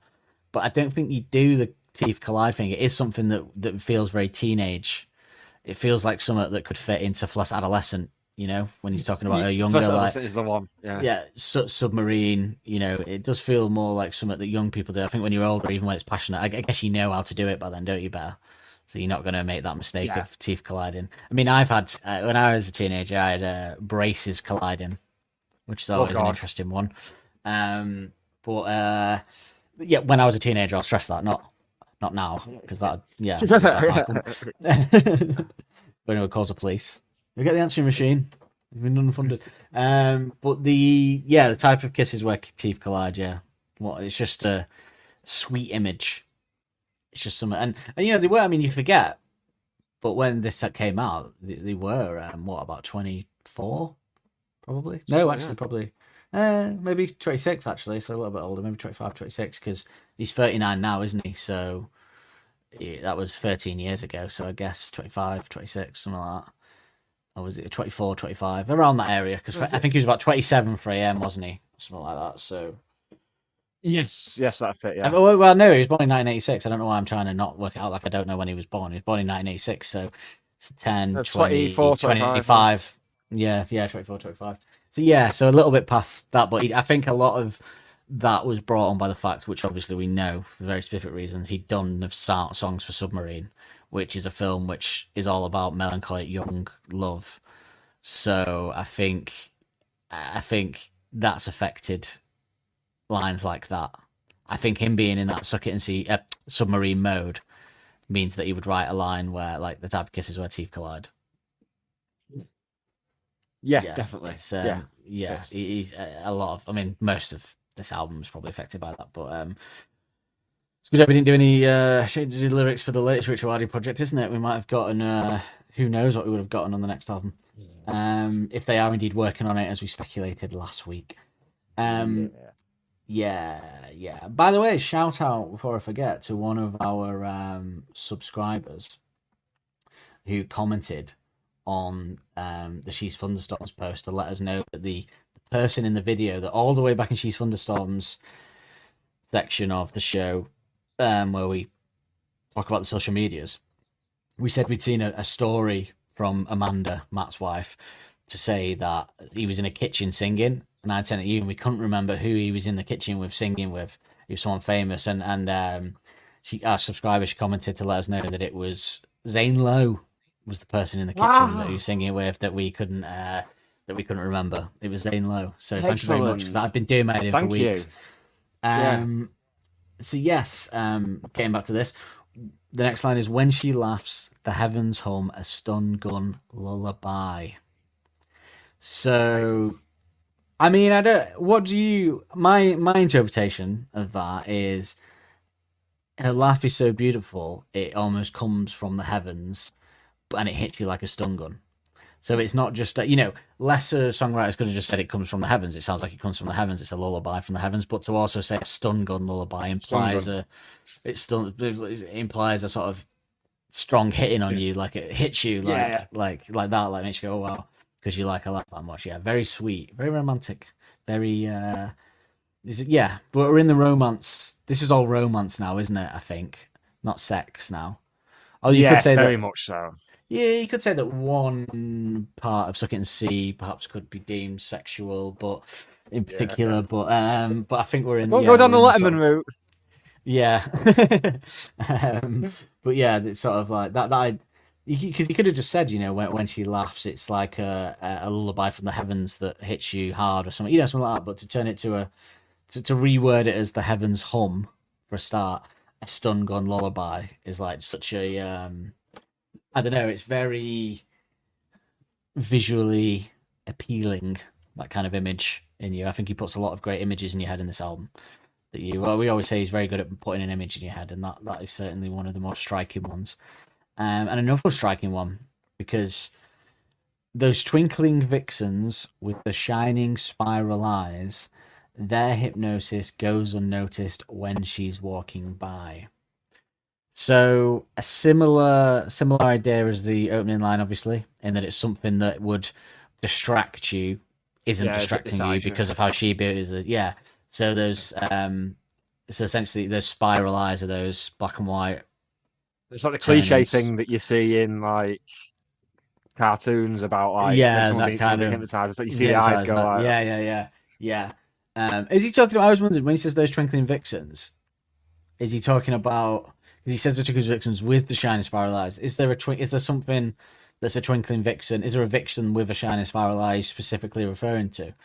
But I don't think you do the teeth collide thing. It is something that feels very teenage. It feels like something that could fit into less adolescent You know, when he's talking about her First younger, like is the one. Yeah. yeah, submarine. You know, it does feel more like something that young people do. I think when you're older, even when it's passionate, I guess you know how to do it by then, don't you? Better, so you're not going to make that mistake Yeah. of teeth colliding. I mean, I've had when I was a teenager, I had braces colliding, which is always an God. interesting one. But yeah, when I was a teenager, I'll stress that, not now, because that would be bad. When it would cause the police. We get the answering machine. We've been unfunded. But the type of kisses where teeth collide, it's just a sweet image. It's just something, and you know they were. I mean, you forget, but when this set came out, they were about 24, probably. No, actually, probably maybe 26. Actually, so a little bit older, maybe 25, 26, because he's 39 now, isn't he? So that was 13 years ago. So I guess 25, 26, something like that. Or was it 24, 25? Around that area, because I think he was about 27 for AM, wasn't he? Something like that. So Yes, that's it. Yeah. well, no, he was born in 1986. I don't know why I'm trying to not work it out like I don't know when he was born. He was born in 1986, so it's 10, That's 20, 24, 25. Yeah, 24, 25. So yeah, so a little bit past that, but I think a lot of that was brought on by the fact, which obviously we know for very specific reasons, he'd done the songs for Submarine, which is a film which is all about melancholic young love. So I think that's affected lines like that. I think him being in that suck it and see submarine mode means that he would write a line where like the type of kisses where teeth collide. Yeah, definitely. It's, Yes. he's a lot of. I mean, most of this album is probably affected by that, but it's good that we didn't do any lyrics for the latest Richard Hardy project, isn't it? We might have gotten. Who knows what we would have gotten on the next album? If they are indeed working on it, as we speculated last week. Yeah. By the way, shout out before I forget to one of our subscribers who commented on the She's Thunderstorms post to let us know that the person in the video that all the way back in She's Thunderstorms section of the show, where we talk about the social medias, we said we'd seen a story from Amanda, Matt's wife, to say that he was in a kitchen singing, and I'd sent it to you, and we couldn't remember who he was in the kitchen with singing with. He was someone famous, and our subscriber, she commented to let us know that it was Zane Lowe was the person in the kitchen that he was singing with that we couldn't remember. It was Zane Lowe. So thank you very much, because I've been doing my idea for weeks. So yes, getting back to this, the next line is, when she laughs, the heavens hum a stun gun lullaby. So, I mean, my interpretation of that is her laugh is so beautiful, it almost comes from the heavens, and it hits you like a stun gun. So it's not just lesser songwriters could have just said it comes from the heavens. It sounds like it comes from the heavens. It's a lullaby from the heavens. But to also say a stun gun lullaby implies it implies a sort of strong hitting on you, like it hits you like that, like makes you go, oh wow, because you like a laugh that much. Yeah, very sweet, very romantic, very but we're in the romance. This is all romance now, isn't it? I think, not sex now. Oh, you could say very that, much so. yeah, you could say that one part of Suck It and See perhaps could be deemed sexual, but in particular, but I think we're in. Don't go down the Letterman route. Yeah, but yeah, it's sort of like that. Because you could have just said, when she laughs, it's like a lullaby from the heavens that hits you hard or something, something like that. But to turn it to to reword it as the heavens hum for a start, a stun gun lullaby is like such a I don't know, it's very visually appealing, that kind of image in you. I think he puts a lot of great images in your head in this album. We always say he's very good at putting an image in your head, and that is certainly one of the most striking ones. And another striking one, because those twinkling vixens with the shining spiral eyes, their hypnosis goes unnoticed when she's walking by. So a similar idea as the opening line, obviously, in that it's something that would distract you, isn't distracting you because of how she is. Yeah. So those so essentially those spiral eyes are those black and white. It's like the cliche thing that you see in like cartoons about like Yeah, someone that being kind of hypnotized. So you see the eyes go like, yeah. Is he talking about? I was wondering when he says those twinkling vixens. Is he talking about? Because he says the twinkling vixens with the shining spiral eyes. Is there something that's a twinkling vixen? Is there a vixen with a shining spiral eye he's specifically referring to?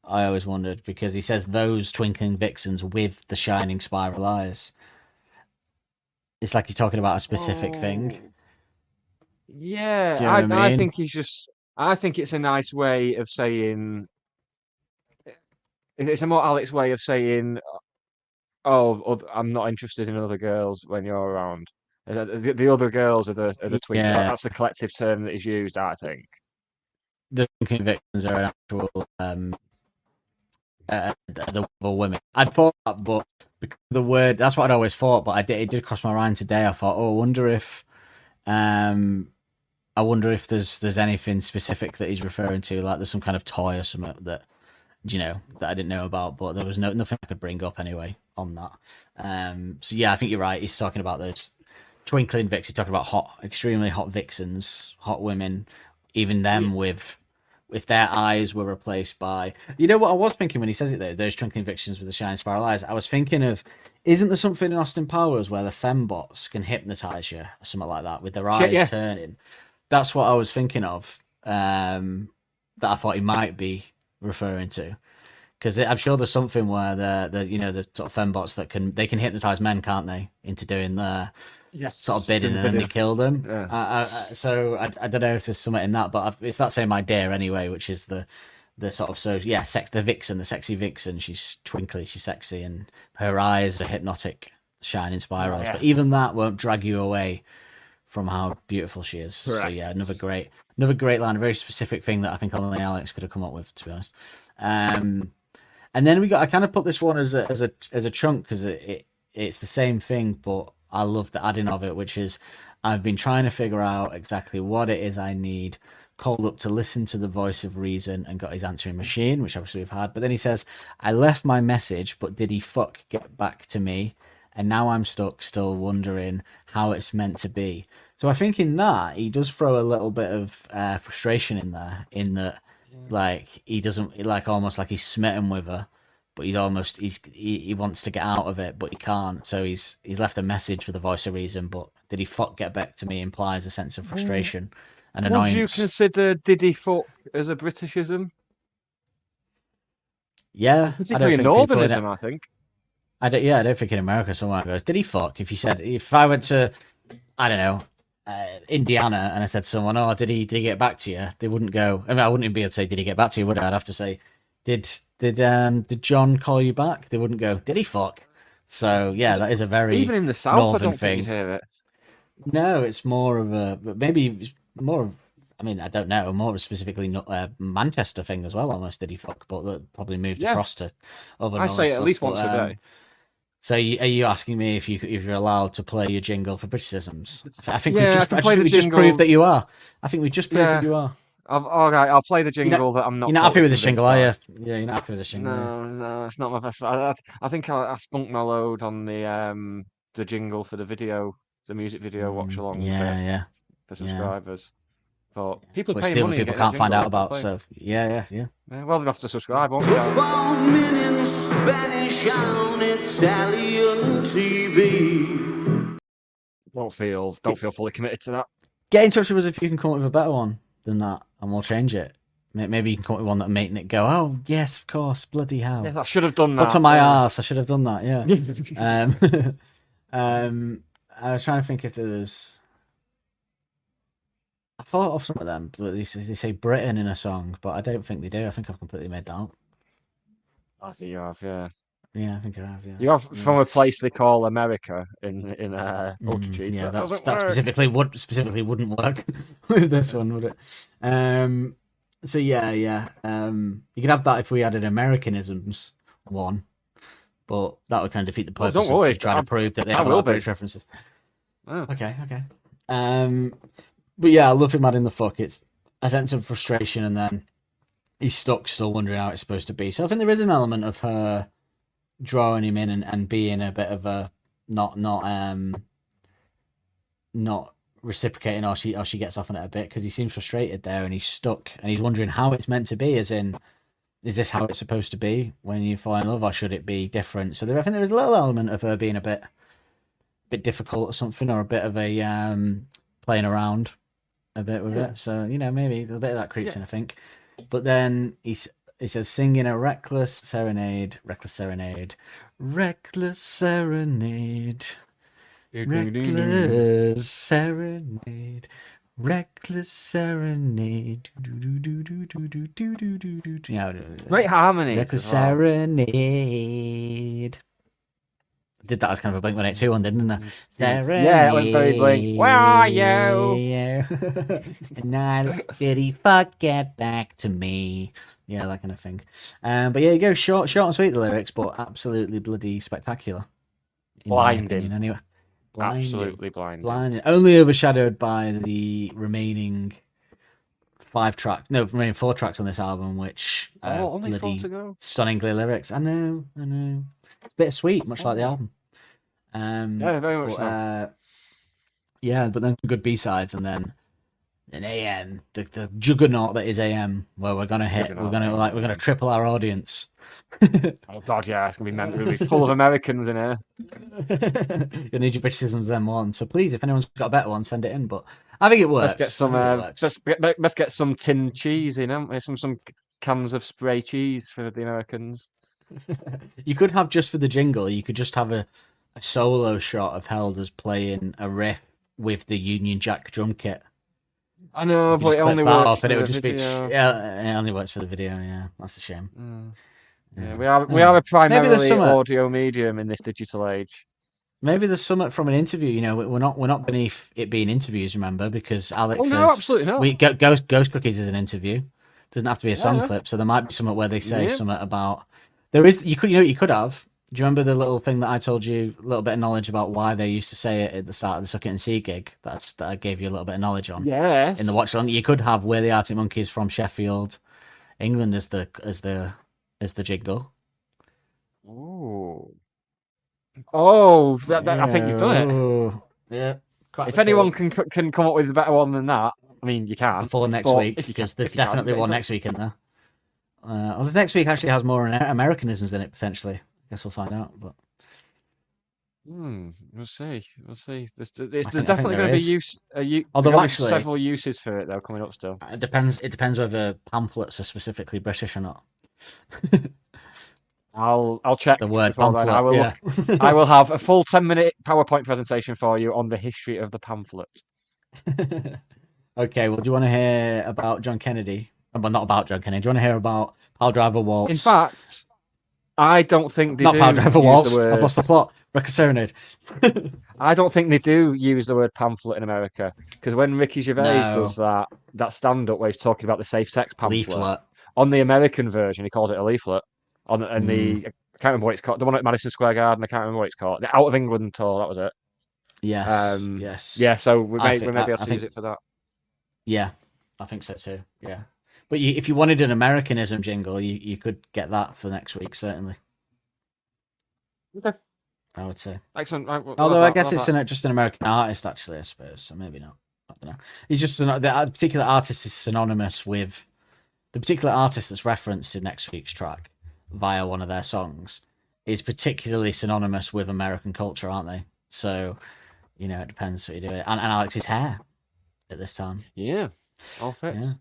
I always wondered because he says those twinkling vixens with the shining spiral eyes. It's like he's talking about a specific thing. Yeah, Do you know what I I mean? think he's just. I think it's a nice way of saying. It's a more Alex way of saying, "Oh, I'm not interested in other girls when you're around." The other girls are the twink. Yeah, That's the collective term that is used, I think. the twinkling vixens are an actual the women. I'd thought that, but the word that's what I'd always thought. But it did cross my mind today. I thought, oh, I wonder if there's anything specific that he's referring to, like there's some kind of toy or something that that I didn't know about, but there was nothing I could bring up anyway on that. So yeah, I think you're right. He's talking about those twinkling vixens. He's talking about extremely hot vixens, hot women, even them with if their eyes were replaced by, what I was thinking when he says it there, those twinkling vixens with the shining spiral eyes. I was thinking of, isn't there something in Austin Powers where the fembots can hypnotize you or something like that with their eyes turning? That's what I was thinking of. That I thought he might be referring to, because I'm sure there's something where the sort of fembots that can hypnotize men, can't they, into doing their sort of bidding, and then they kill them. Yeah. So I don't know if there's something in that, but it's that same idea anyway, which is the sort of the vixen, the sexy vixen. She's twinkly, she's sexy, and her eyes are hypnotic, shining spirals. But even that won't drag you away from how beautiful she is. Correct. So yeah, another great line, a very specific thing that I think only Alex could have come up with, to be honest. And then I kind of put this one as a chunk because it's the same thing, but I love the adding of it, which is I've been trying to figure out exactly what it is I need. Called up to listen to the voice of reason and got his answering machine, which obviously we've had. But then he says, I left my message, but did he get back to me? And now I'm stuck still wondering how it's meant to be. So I think in that, he does throw a little bit of frustration in there, in that like he doesn't, like almost like he's smitten with her, but he wants to get out of it, but he can't. So he's left a message for the voice of reason, but did he get back to me implies a sense of frustration and annoyance. Would you consider did he fuck as a Britishism? Yeah, particularly a northernism, I think. I don't think in America someone goes, did he fuck? If I went to, I don't know, Indiana and I said to someone, oh, did he get back to you? They wouldn't go. I mean, I wouldn't even be able to say, did he get back to you? Would I? I'd have to say, did John call you back? They wouldn't go, did he fuck? So yeah, that is a very even in the South, northern I don't thing. think you'd hear it. No, it's more of a maybe more of. I mean, I don't know. More of a specifically Manchester thing as well. Almost did he fuck, but that probably moved across to other. I say stuff, at least once a day. So are you asking me if you're allowed to play your jingle for Britishisms? I think Yeah, we just proved that you are. I think we just proved that you are. All right, I'll play the jingle that I'm not. You're not happy with this jingle, are you? Yeah, you're not happy with this jingle. No, it's not my best. I think I spunked my load on the jingle for the video, the music video watch along. For subscribers. But people which paying the money. People can't find out about. So yeah. Well, they have to subscribe, won't they? Performing in Spanish on Italian TV. Don't feel fully committed to that. Get in touch with us if you can come up with a better one than that, and we'll change it. Maybe you can come up with one that making it go, oh yes, of course, bloody hell. Yes, I should have done that. But on my arse, I should have done that. Yeah. I was trying to think if there was. I thought of some of them. They say Britain in a song, but I don't think they do. I think I've completely made that up. I think you have, yeah. Yeah, I think I have, yeah. You have from a place they call America in Ultra Cheese. Yeah, that specifically wouldn't work with this one, would it? So yeah. You could have that if we had an Americanisms one, but that would kind of defeat the purpose of trying to prove that they have a lot of British references. Oh. Okay. But yeah, I love him adding the fuck. It's a sense of frustration, and then he's stuck, still wondering how it's supposed to be. So I think there is an element of her drawing him in and being a bit of a not reciprocating, or she gets off on it a bit, because he seems frustrated there and he's stuck and he's wondering how it's meant to be, as in, is this how it's supposed to be when you fall in love, or should it be different? So I think there is a little element of her being a bit difficult or something, or a bit of a playing around a bit with it. So, you know, maybe a bit of that creeps in, I think. But then he says, singing a reckless serenade, reckless serenade, reckless serenade, reckless serenade, reckless serenade. Great harmony. Reckless serenade. Did that as kind of a Blink-182 one, didn't I? Serenade. Yeah, it went very Blink. Where are you? And did he get back to me? Yeah, that kind of thing. But yeah, you go short and sweet, the lyrics, but absolutely bloody spectacular. Blinding. Anyway. Absolutely blinding. Only overshadowed by the remaining 4 tracks on this album, which only 4 bloody to go. stunningly lyrics. I know. It's bittersweet, much like the album. Yeah, very much so. Yeah, but then some good B-sides, and then an AM, the juggernaut that is AM, where we're gonna triple our audience. Oh god, yeah, it's gonna be meant to be full of Americans in here. You'll need your Britishisms then one. So please, if anyone's got a better one, send it in. But I think it works. Let's get some. Let's get some tin cheese in, haven't we? Some cans of spray cheese for the Americans. You could have, just for the jingle, you could just have a solo shot of Helders playing a riff with the Union Jack drum kit. I know, but it only works for and it would the just video. be it only works for the video. Yeah, that's a shame. Yeah, we are a primarily audio medium in this digital age. Maybe there's something from an interview. You know, we're not beneath it being interviews. Remember, because Alex says, absolutely not. Ghost Cookies is an interview. It doesn't have to be a song clip. So there might be something where they say something about. There is. You could have. Do you remember the little thing that I told you? A little bit of knowledge about why they used to say it at the start of the Suck It and See gig. That I gave you a little bit of knowledge on. Yes. In the watch along, you could have "We're the Arctic Monkeys from Sheffield, England" as the jingle. Oh, I think you've done it. Yeah. If anyone can come up with a better one than that, I mean, you can. For next week, because there's definitely one next week in there. This next week actually has more Americanisms in it, potentially. I guess we'll find out. But we'll see. There's definitely going to be although actually several uses for it though coming up still. It depends whether pamphlets are specifically British or not. I'll check the word pamphlet. I will have a full 10-minute PowerPoint presentation for you on the history of the pamphlet. Okay, well, do you want to hear about John Kennedy? Well, not about John Kennedy. Do you want to hear about Pile Driver Waltz? In fact, I don't think they not do Pile Driver Waltz. I've lost the plot. Reckless Serenade. I don't think they do use the word pamphlet in America, because when Ricky Gervais does that stand-up where he's talking about the safe sex pamphlet, leaflet. On the American version, he calls it a leaflet. I can't remember what it's called. The one at Madison Square Garden, I can't remember what it's called. The Out of England tour, that was it. Yes. Yes. Yeah, so we may be able to use it for that. Yeah, I think so too. Yeah. But if you wanted an Americanism jingle, you could get that for next week, certainly. Okay. I would say. Excellent. Although I guess it's just an American artist, actually, I suppose. So maybe not. I don't know. He's just the particular artist is synonymous with the particular artist that's referenced in next week's track via one of their songs is particularly synonymous with American culture, aren't they? So, it depends what you do. And Alex's hair at this time. Yeah. All fits. Yeah.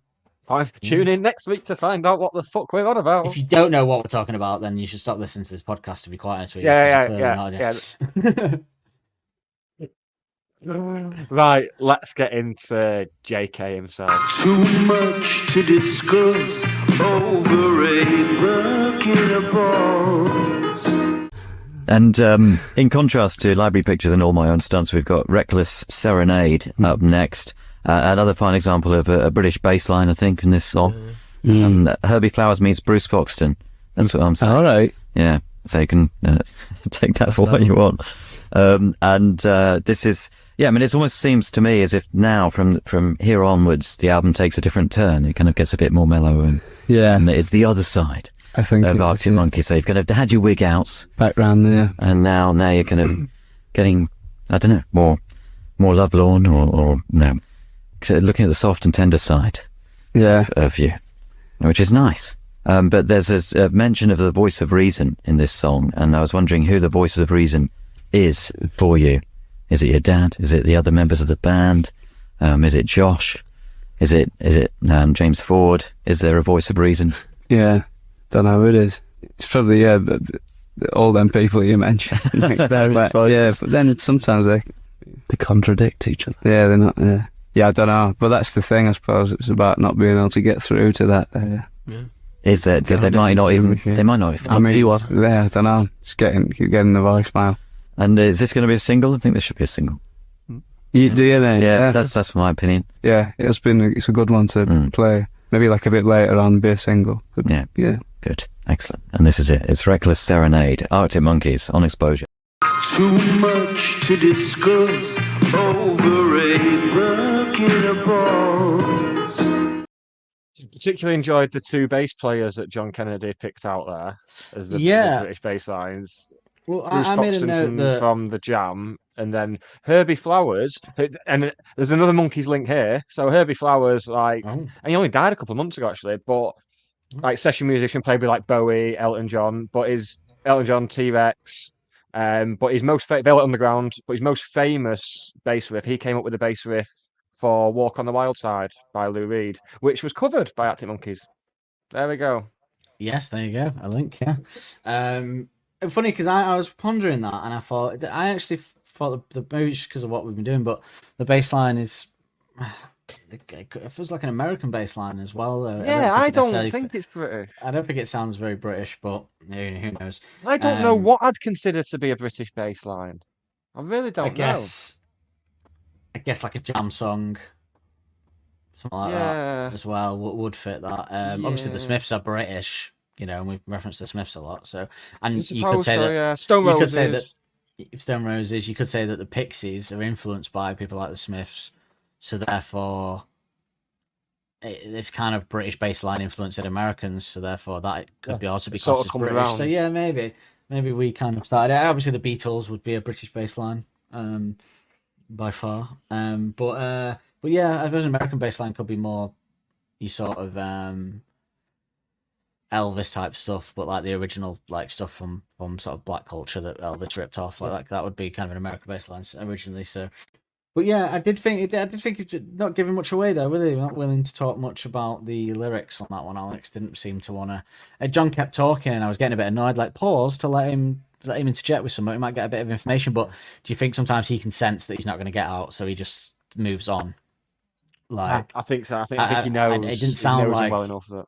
Tune in next week to find out what the fuck we're on about. If you don't know what we're talking about, then you should stop listening to this podcast, to be quite honest with you. Yeah. Right, let's get into JK himself. Too much to discuss over a bucket of balls. And in contrast to Library Pictures and All My Own Stunts, we've got Reckless Serenade up next. Another fine example of a British bass line, I think, in this song. Herbie Flowers meets Bruce Foxton. That's what I'm saying. All right. Yeah, so you can take that for what you want. This is, it almost seems to me as if now from here onwards, the album takes a different turn. It kind of gets a bit more mellow and it's the other side, I think, of Arctic Monkeys. So you've kind of had your wig outs background there, and now you're kind of getting, I don't know, more more lovelorn, or no? Looking at the soft and tender side of you, which is nice. But there's a mention of the voice of reason in this song, and I was wondering who the voice of reason is for you. Is it your dad? Is it the other members of the band? Is it Josh? Is it James Ford? Is there a voice of reason? Yeah, don't know who it is. It's probably all them people you mentioned. Various voices. Yeah, but then sometimes they contradict each other. Yeah, they're not. Yeah, I don't know. But that's the thing, I suppose. It's about not being able to get through to that. Is that they might not even? They might not. I mean, I don't know. It's keep getting the voicemail. And is this going to be a single? I think this should be a single. Do you then? Yeah, that's my opinion. Yeah, it's a good one to play. Maybe like a bit later on, be a single. But, yeah. Good. Excellent. And this is it. It's Reckless Serenade, Arctic Monkeys on Exposure. Too much to discuss over a bucket balls. Particularly enjoyed the two bass players that John Kennedy picked out there as the British bass lines. Well, Bruce I made a Foxton note from The Jam, and then Herbie Flowers, and there's another Monkeys link here. So Herbie Flowers, and he only died a couple of months ago actually, but like session musician, played with like Bowie, Elton John, but his Elton John, T-Rex, but his most Velvet Underground, but his most famous bass riff, he came up with the bass riff for Walk on the Wild Side by Lou Reed, which was covered by Arctic Monkeys. There we go. Yes, there you go. A link, yeah. Funny because I was pondering that, and I actually thought maybe it's because of what we've been doing, but the bass line is it feels like an American bass line as well. Though. Yeah, I don't think it's British. I don't think it sounds very British, but who knows? I don't know what I'd consider to be a British bass line. I really don't know. I guess like a jam song, something like that as well would fit that. Obviously, the Smiths are British. And we've referenced the Smiths a lot. So, and you could say that Stone Roses. You could say that Stone Roses. You could say that the Pixies are influenced by people like the Smiths. So therefore, it's kind of British bass line influenced Americans. So therefore, that could also be classed as British. Around. So yeah, maybe we kind of started. Obviously, the Beatles would be a British bass line, by far. But yeah, I suppose an American bass line could be more you sort of Elvis type stuff, but like the original stuff from sort of black culture that Elvis ripped off, that would be kind of an American bassline originally. So, but yeah, I did think it's not giving much away though, were they? Not willing to talk much about the lyrics on that one. Alex didn't seem to want to. John kept talking, and I was getting a bit annoyed. Like pause to let him interject with something. He might get a bit of information, but do you think sometimes he can sense that he's not going to get out, so he just moves on? I think so. I think he knows. It didn't sound like well enough that.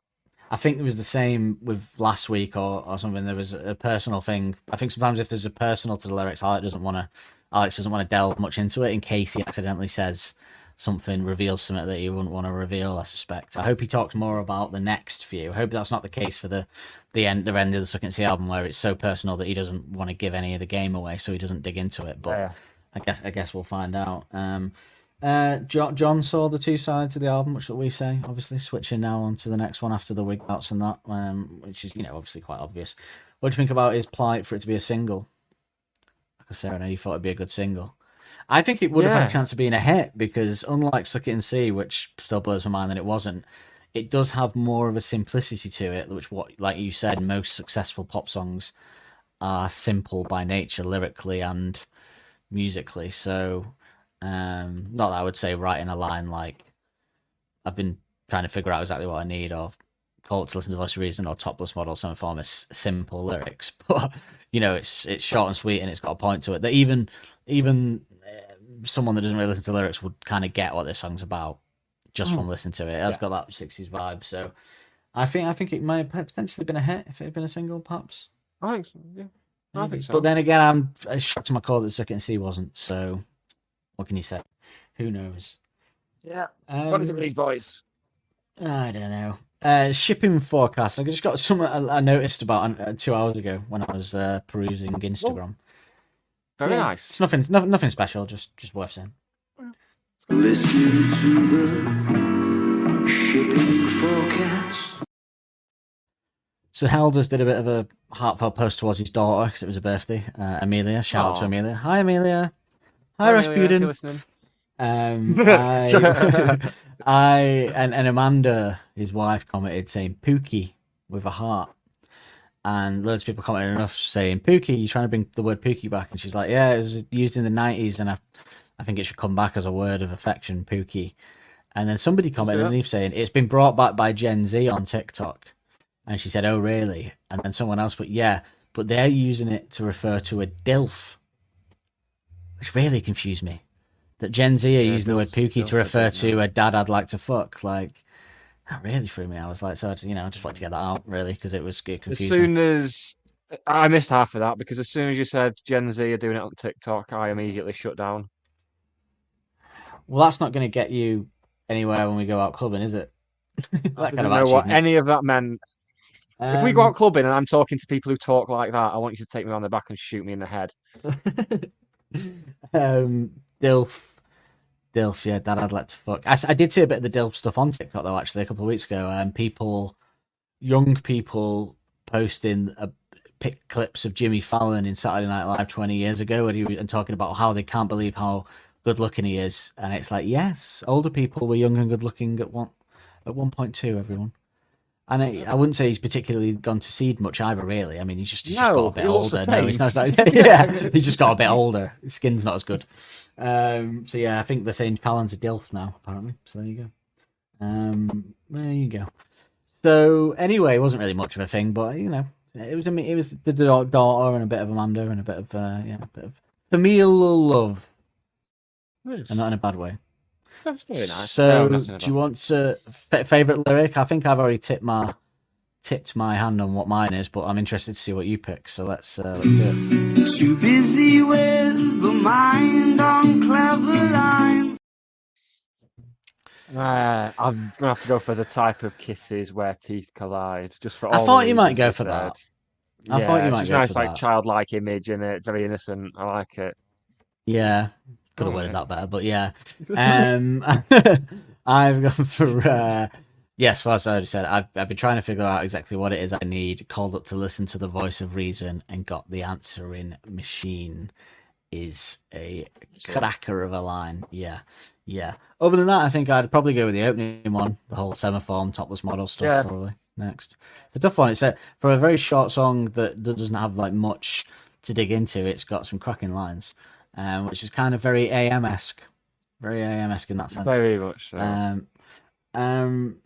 I think it was the same with last week or something. There was a personal thing. I think sometimes if there's a personal to the lyrics, Alex doesn't want to delve much into it in case he accidentally says something, reveals something that he wouldn't want to reveal. I suspect. I hope he talks more about the next few. I hope that's not the case for the end of the Suck and See album, where it's so personal that he doesn't want to give any of the game away, so he doesn't dig into it. But I guess we'll find out. John saw the two sides of the album, which we say, obviously switching now on to the next one after the wig outs and that, which is obviously quite obvious. What do you think about his plight for it to be a single? Like I said, I know you thought it'd be a good single. I think it would have had a chance of being a hit because unlike Suck It and See, which still blows my mind that it wasn't, it does have more of a simplicity to it, which like you said, most successful pop songs are simple by nature, lyrically and musically. So. Not that I would say writing a line like I've been trying to figure out exactly what I need, or call it to listen to Voice of Reason, or Topless Model, some form of simple lyrics, but it's short and sweet and it's got a point to it that even someone that doesn't really listen to lyrics would kind of get what this song's about just from listening to it. It has got that 60s vibe, so I think it might have potentially been a hit if it had been a single, perhaps. I think so, yeah. I think so. But then again, I'm shocked to my core that Suck It and See wasn't, so what can you say? Who knows? Yeah. What is it with these boys? I don't know. Shipping forecast. I just got something I noticed about 2 hours ago when I was perusing Instagram. Very nice. It's nothing special. Just worth saying. Listen to the shipping forecast. So Helders did a bit of a heartfelt post towards his daughter because it was her birthday. Amelia. Shout out to Amelia. Hi, Amelia. Hi, Rasputin. And Amanda, his wife, commented saying Pookie with a heart. And loads of people commented enough saying, Pookie, you're trying to bring the word Pookie back. And she's like, yeah, it was used in the 90s, and I think it should come back as a word of affection, Pookie. And then somebody commented underneath saying, it's been brought back by Gen Z on TikTok. And she said, oh, really? And then someone else put, yeah, but they're using it to refer to a DILF, which really confused me. That Gen Z are using the word Pookie to refer to a dad I'd like to fuck. Like, that really threw me. I was like, so, I just wanted to get that out, really, because it confusing. As soon as I missed half of that, because as soon as you said Gen Z are doing it on TikTok, I immediately shut down. Well, that's not going to get you anywhere when we go out clubbing, is it? I don't know what any of that meant. If we go out clubbing and I'm talking to people who talk like that, I want you to take me on the back and shoot me in the head. DILF, yeah, dad I'd like to fuck. I did see a bit of the DILF stuff on TikTok, though, actually, a couple of weeks ago. Young people posting pick clips of Jimmy Fallon in Saturday Night Live 20 years ago, and talking about how they can't believe how good looking he is. And it's like, yes, older people were young and good looking at 1.2, everyone. And I wouldn't say he's particularly gone to seed much either, really. I mean, he's just got a bit older. No, he's not. Yeah, he's just got a bit older. His skin's not as good. So yeah, I think they're saying Fallon's a DILF now, apparently. So there you go. There you go. So anyway, it wasn't really much of a thing, but it was the daughter and a bit of Amanda and a bit of a bit of familial love, and not in a bad way. That's very nice. So, do you want favorite lyric? I think I've already tipped my hand on what mine is, but I'm interested to see what you pick. So let's do it. Too busy with the mind on clever lines. I'm gonna have to go for the type of kisses where teeth collide. Just for all I thought the you might reasons go you for said. that. I thought you might it's go nice, for like that. childlike image in it. Very innocent. I like it. Yeah, could have worded that better, but yeah. I've gone for yes. Well, as I already said, I've been trying to figure out exactly what it is I need. Called up to listen to the voice of reason and got the answering machine. Is a cracker of a line. Yeah. Other than that, I think I'd probably go with the opening one, the whole semaphore topless model stuff. Probably next. It's a tough one. It's for a very short song that doesn't have like much to dig into. It's got some cracking lines, which is kind of very AM-esque. Very AM-esque in that sense. Very much so.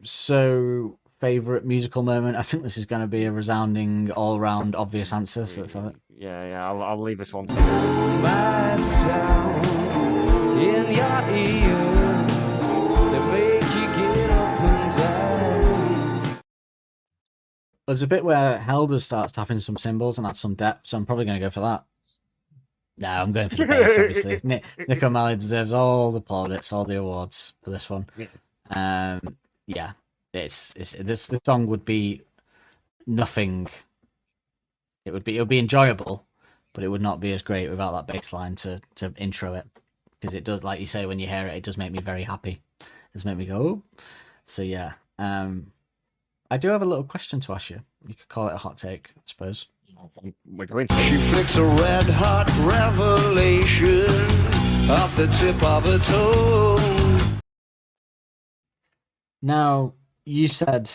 So, favourite musical moment? I think this is going to be a resounding, all-round, obvious answer, so let's have it. Yeah, I'll leave this one to Bad sounds in your ear that make you get up and down. There's a bit where Helder starts tapping some cymbals and adds some depth, so I'm probably going to go for that. No, I'm going for the bass, obviously. Nick O'Malley deserves all the plaudits, all the awards for this one. Yeah, this song would be nothing. It would be enjoyable, but it would not be as great without that bass line to intro it, because it does, like you say, when you hear it, it does make me very happy. It does make me go, oh. So yeah, I do have a little question to ask you. You could call it a hot take, I suppose. We're going to. She flicks a red hot revelation off the tip of her toe. Now, you said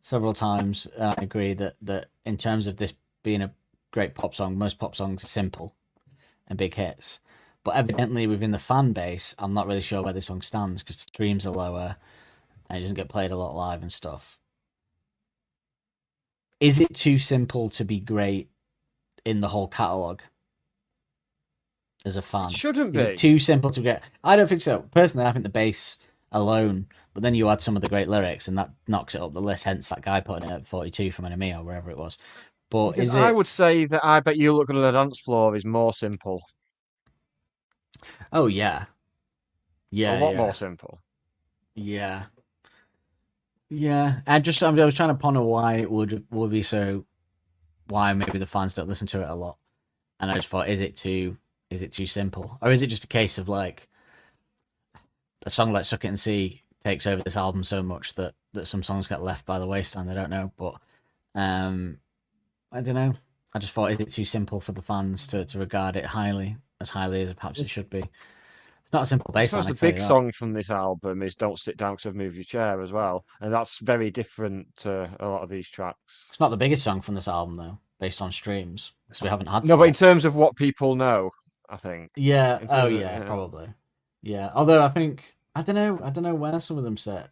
several times, I agree, that in terms of this being a great pop song, most pop songs are simple and big hits. But evidently within the fan base, I'm not really sure where this song stands, because the streams are lower and it doesn't get played a lot live and stuff. Is it too simple to be great in the whole catalogue as a fan? It shouldn't be. Is it too simple to get? I don't think so. Personally, I think the bass alone, but then you add some of the great lyrics and that knocks it up the list, hence that guy putting it at 42 from Enemy or wherever it was. But because I would say that I Bet You Look Good on the Dance Floor is more simple. Oh, yeah. Yeah. A lot more simple. Yeah. Yeah. I was trying to ponder why it would be so, why maybe the fans don't listen to it a lot. And I just thought, is it too simple? Or is it just a case of like a song like Suck It and See takes over this album so much that some songs get left by the wayside? I don't know. But I don't know. I just thought, is it too simple for the fans to regard it as highly as perhaps it should be? It's not a simple I bass suppose line. the big song from this album is "Don't Sit Down 'Cause I've Moved Your Chair" as well, and that's very different to a lot of these tracks. It's not the biggest song from this album though, based on streams, because we haven't had. No, but in yet. terms of what people know, I think. Yeah. In Oh terms of, yeah, you know. probably. Yeah. Although I think I don't know where some of them sit.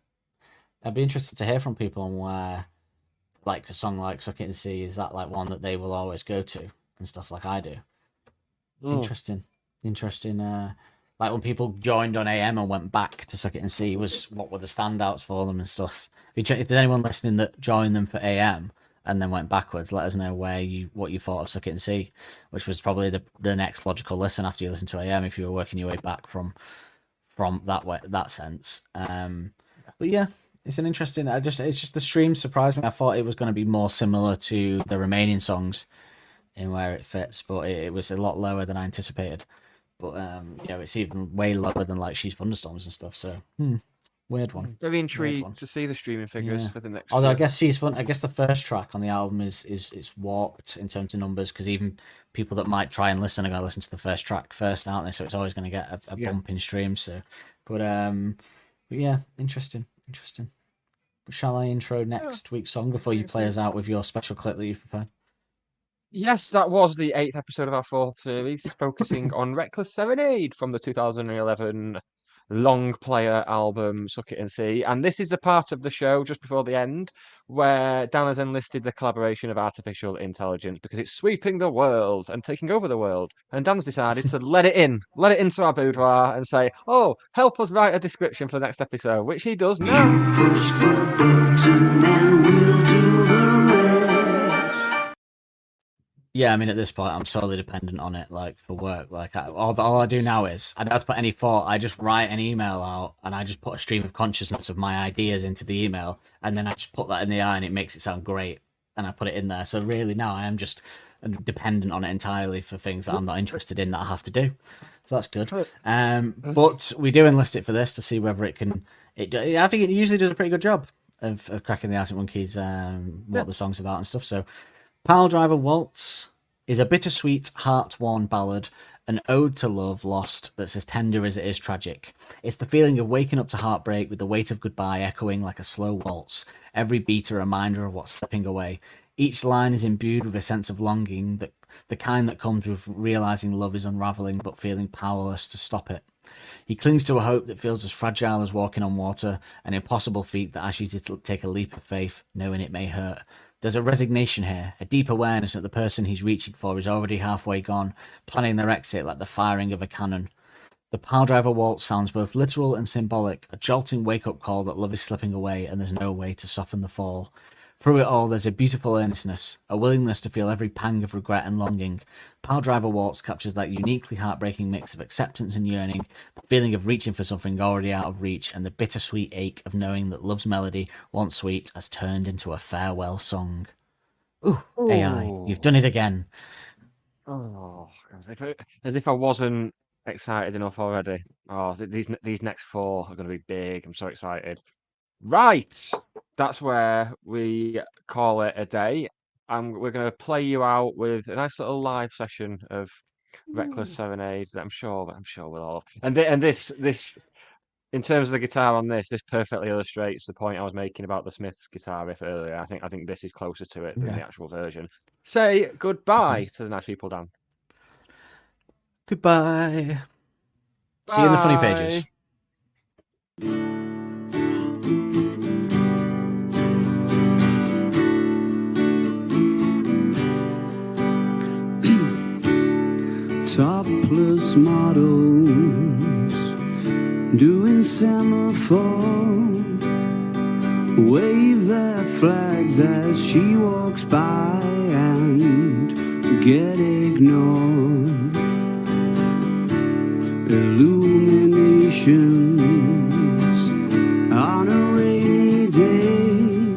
I'd be interested to hear from people on where, like a song like "Suck It and See" is that like one that they will always go to and stuff like I do. Interesting. Like when people joined on AM and went back to Suck It and See, what were the standouts for them and stuff. If there's anyone listening that joined them for AM and then went backwards, let us know what you thought of Suck It and See, which was probably the next logical listen after you listen to AM if you were working your way back from that sense. But yeah, it's an interesting. It's just the stream surprised me. I thought it was going to be more similar to the remaining songs in where it fits, but it was a lot lower than I anticipated. But it's even way lower than like She's Thunderstorms and stuff. So weird one. Very intrigued to see the streaming figures for the next. Although I guess She's Fun. I guess the first track on the album is warped in terms of numbers because even people that might try and listen are going to listen to the first track first, aren't they? So it's always going to get a bump in streams. So, but yeah, interesting. Shall I intro next week's song before you play us out with your special clip that you've prepared? Yes, that was the 8th episode of our 4th series, focusing on Reckless Serenade from the 2011 long player album Suck It and See. And this is the part of the show just before the end where Dan has enlisted the collaboration of artificial intelligence because it's sweeping the world and taking over the world. And Dan's decided to let it into our boudoir and say, oh, help us write a description for the next episode, which he does now. Push the button and we'll do the rest. Yeah, I mean, at this point, I'm solely dependent on it, like, for work. Like, all I do now is, I don't have to put any thought. I just write an email out, and I just put a stream of consciousness of my ideas into the email, and then I just put that in the eye, and it makes it sound great, and I put it in there. So really, now I am just dependent on it entirely for things that I'm not interested in that I have to do. So that's good. But we do enlist it for this to see whether it can... I think it usually does a pretty good job of cracking the Arctic Monkeys, what the song's about and stuff, so... Pile Driver Waltz is a bittersweet, heart-worn ballad, an ode to love lost that's as tender as it is tragic. It's the feeling of waking up to heartbreak with the weight of goodbye echoing like a slow waltz, every beat a reminder of what's slipping away. Each line is imbued with a sense of longing, the kind that comes with realising love is unravelling but feeling powerless to stop it. He clings to a hope that feels as fragile as walking on water, an impossible feat that asks you to take a leap of faith, knowing it may hurt. There's a resignation here, a deep awareness that the person he's reaching for is already halfway gone, planning their exit like the firing of a cannon. The Pile Driver Waltz sounds both literal and symbolic, a jolting wake-up call that love is slipping away and there's no way to soften the fall. Through it all, there's a beautiful earnestness, a willingness to feel every pang of regret and longing. Pile Driver Waltz captures that uniquely heartbreaking mix of acceptance and yearning, the feeling of reaching for something already out of reach, and the bittersweet ache of knowing that love's melody, once sweet, has turned into a farewell song. Ooh, AI, you've done it again. Oh, as if I wasn't excited enough already. Oh, these next 4 are going to be big. I'm so excited. Right, that's where we call it a day. We're going to play you out with a nice little live session of Reckless Serenade that I'm sure we'll all. And this, in terms of the guitar on this perfectly illustrates the point I was making about the Smiths guitar riff earlier. I think this is closer to it than the actual version. Say goodbye to the nice people, Dan. Goodbye. See you in the funny pages. Topless models doing semaphore, wave their flags as she walks by and get ignored. Illuminations on a rainy day,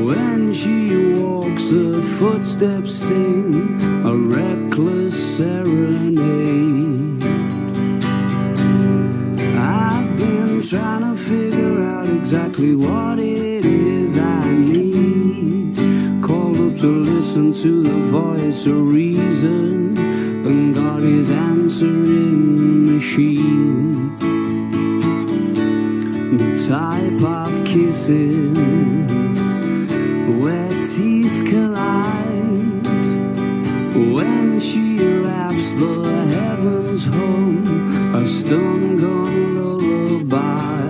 when she walks her footsteps sing a reckless serenade. I've been trying to figure out exactly what it is I need. Called up to listen to the voice of reason, and God is answering me. machine. The type of kisses where teeth collide. When she raps the heavens home, a stone gun lullaby.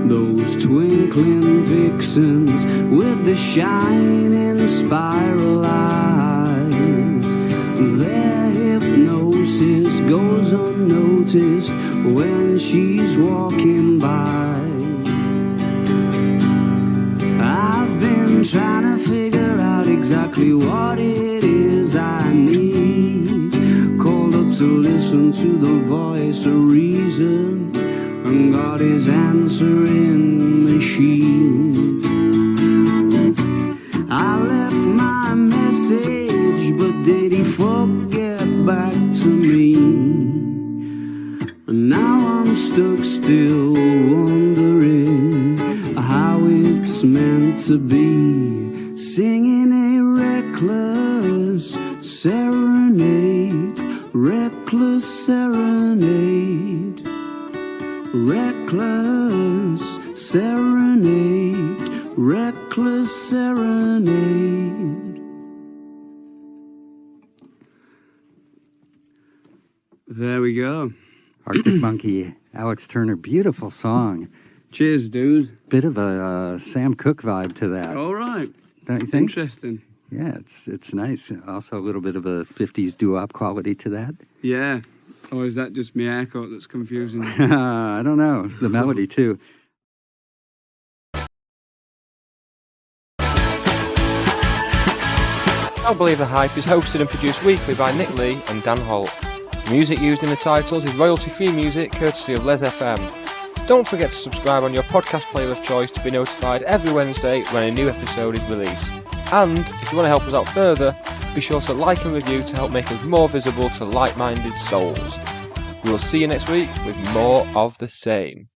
Those twinkling vixens with the shining spiral eyes, their hypnosis goes unnoticed when she's walking by. I've been trying to figure out exactly what it is I need. Called up to listen to the voice of reason, and got his answering machine. I left my message, but did he forget back to me? Now I'm stuck still wondering how it's meant to be, singing a reckless serenade, reckless serenade, reckless serenade, reckless serenade. There we go. Arctic Monkey, Alex Turner, beautiful song. Cheers, dude. Bit of a Sam Cooke vibe to that. All right. Don't you think? Interesting. Yeah, it's nice. Also a little bit of a 50s doo-wop quality to that. Yeah. Or is that just my haircut that's confusing? I don't know. The melody, too. Don't Believe the Hype is hosted and produced weekly by Nick Lee and Dan Holt. Music used in the titles is royalty-free music courtesy of Les FM. Don't forget to subscribe on your podcast player of choice to be notified every Wednesday when a new episode is released. And if you want to help us out further, be sure to like and review to help make us more visible to like-minded souls. We will see you next week with more of the same.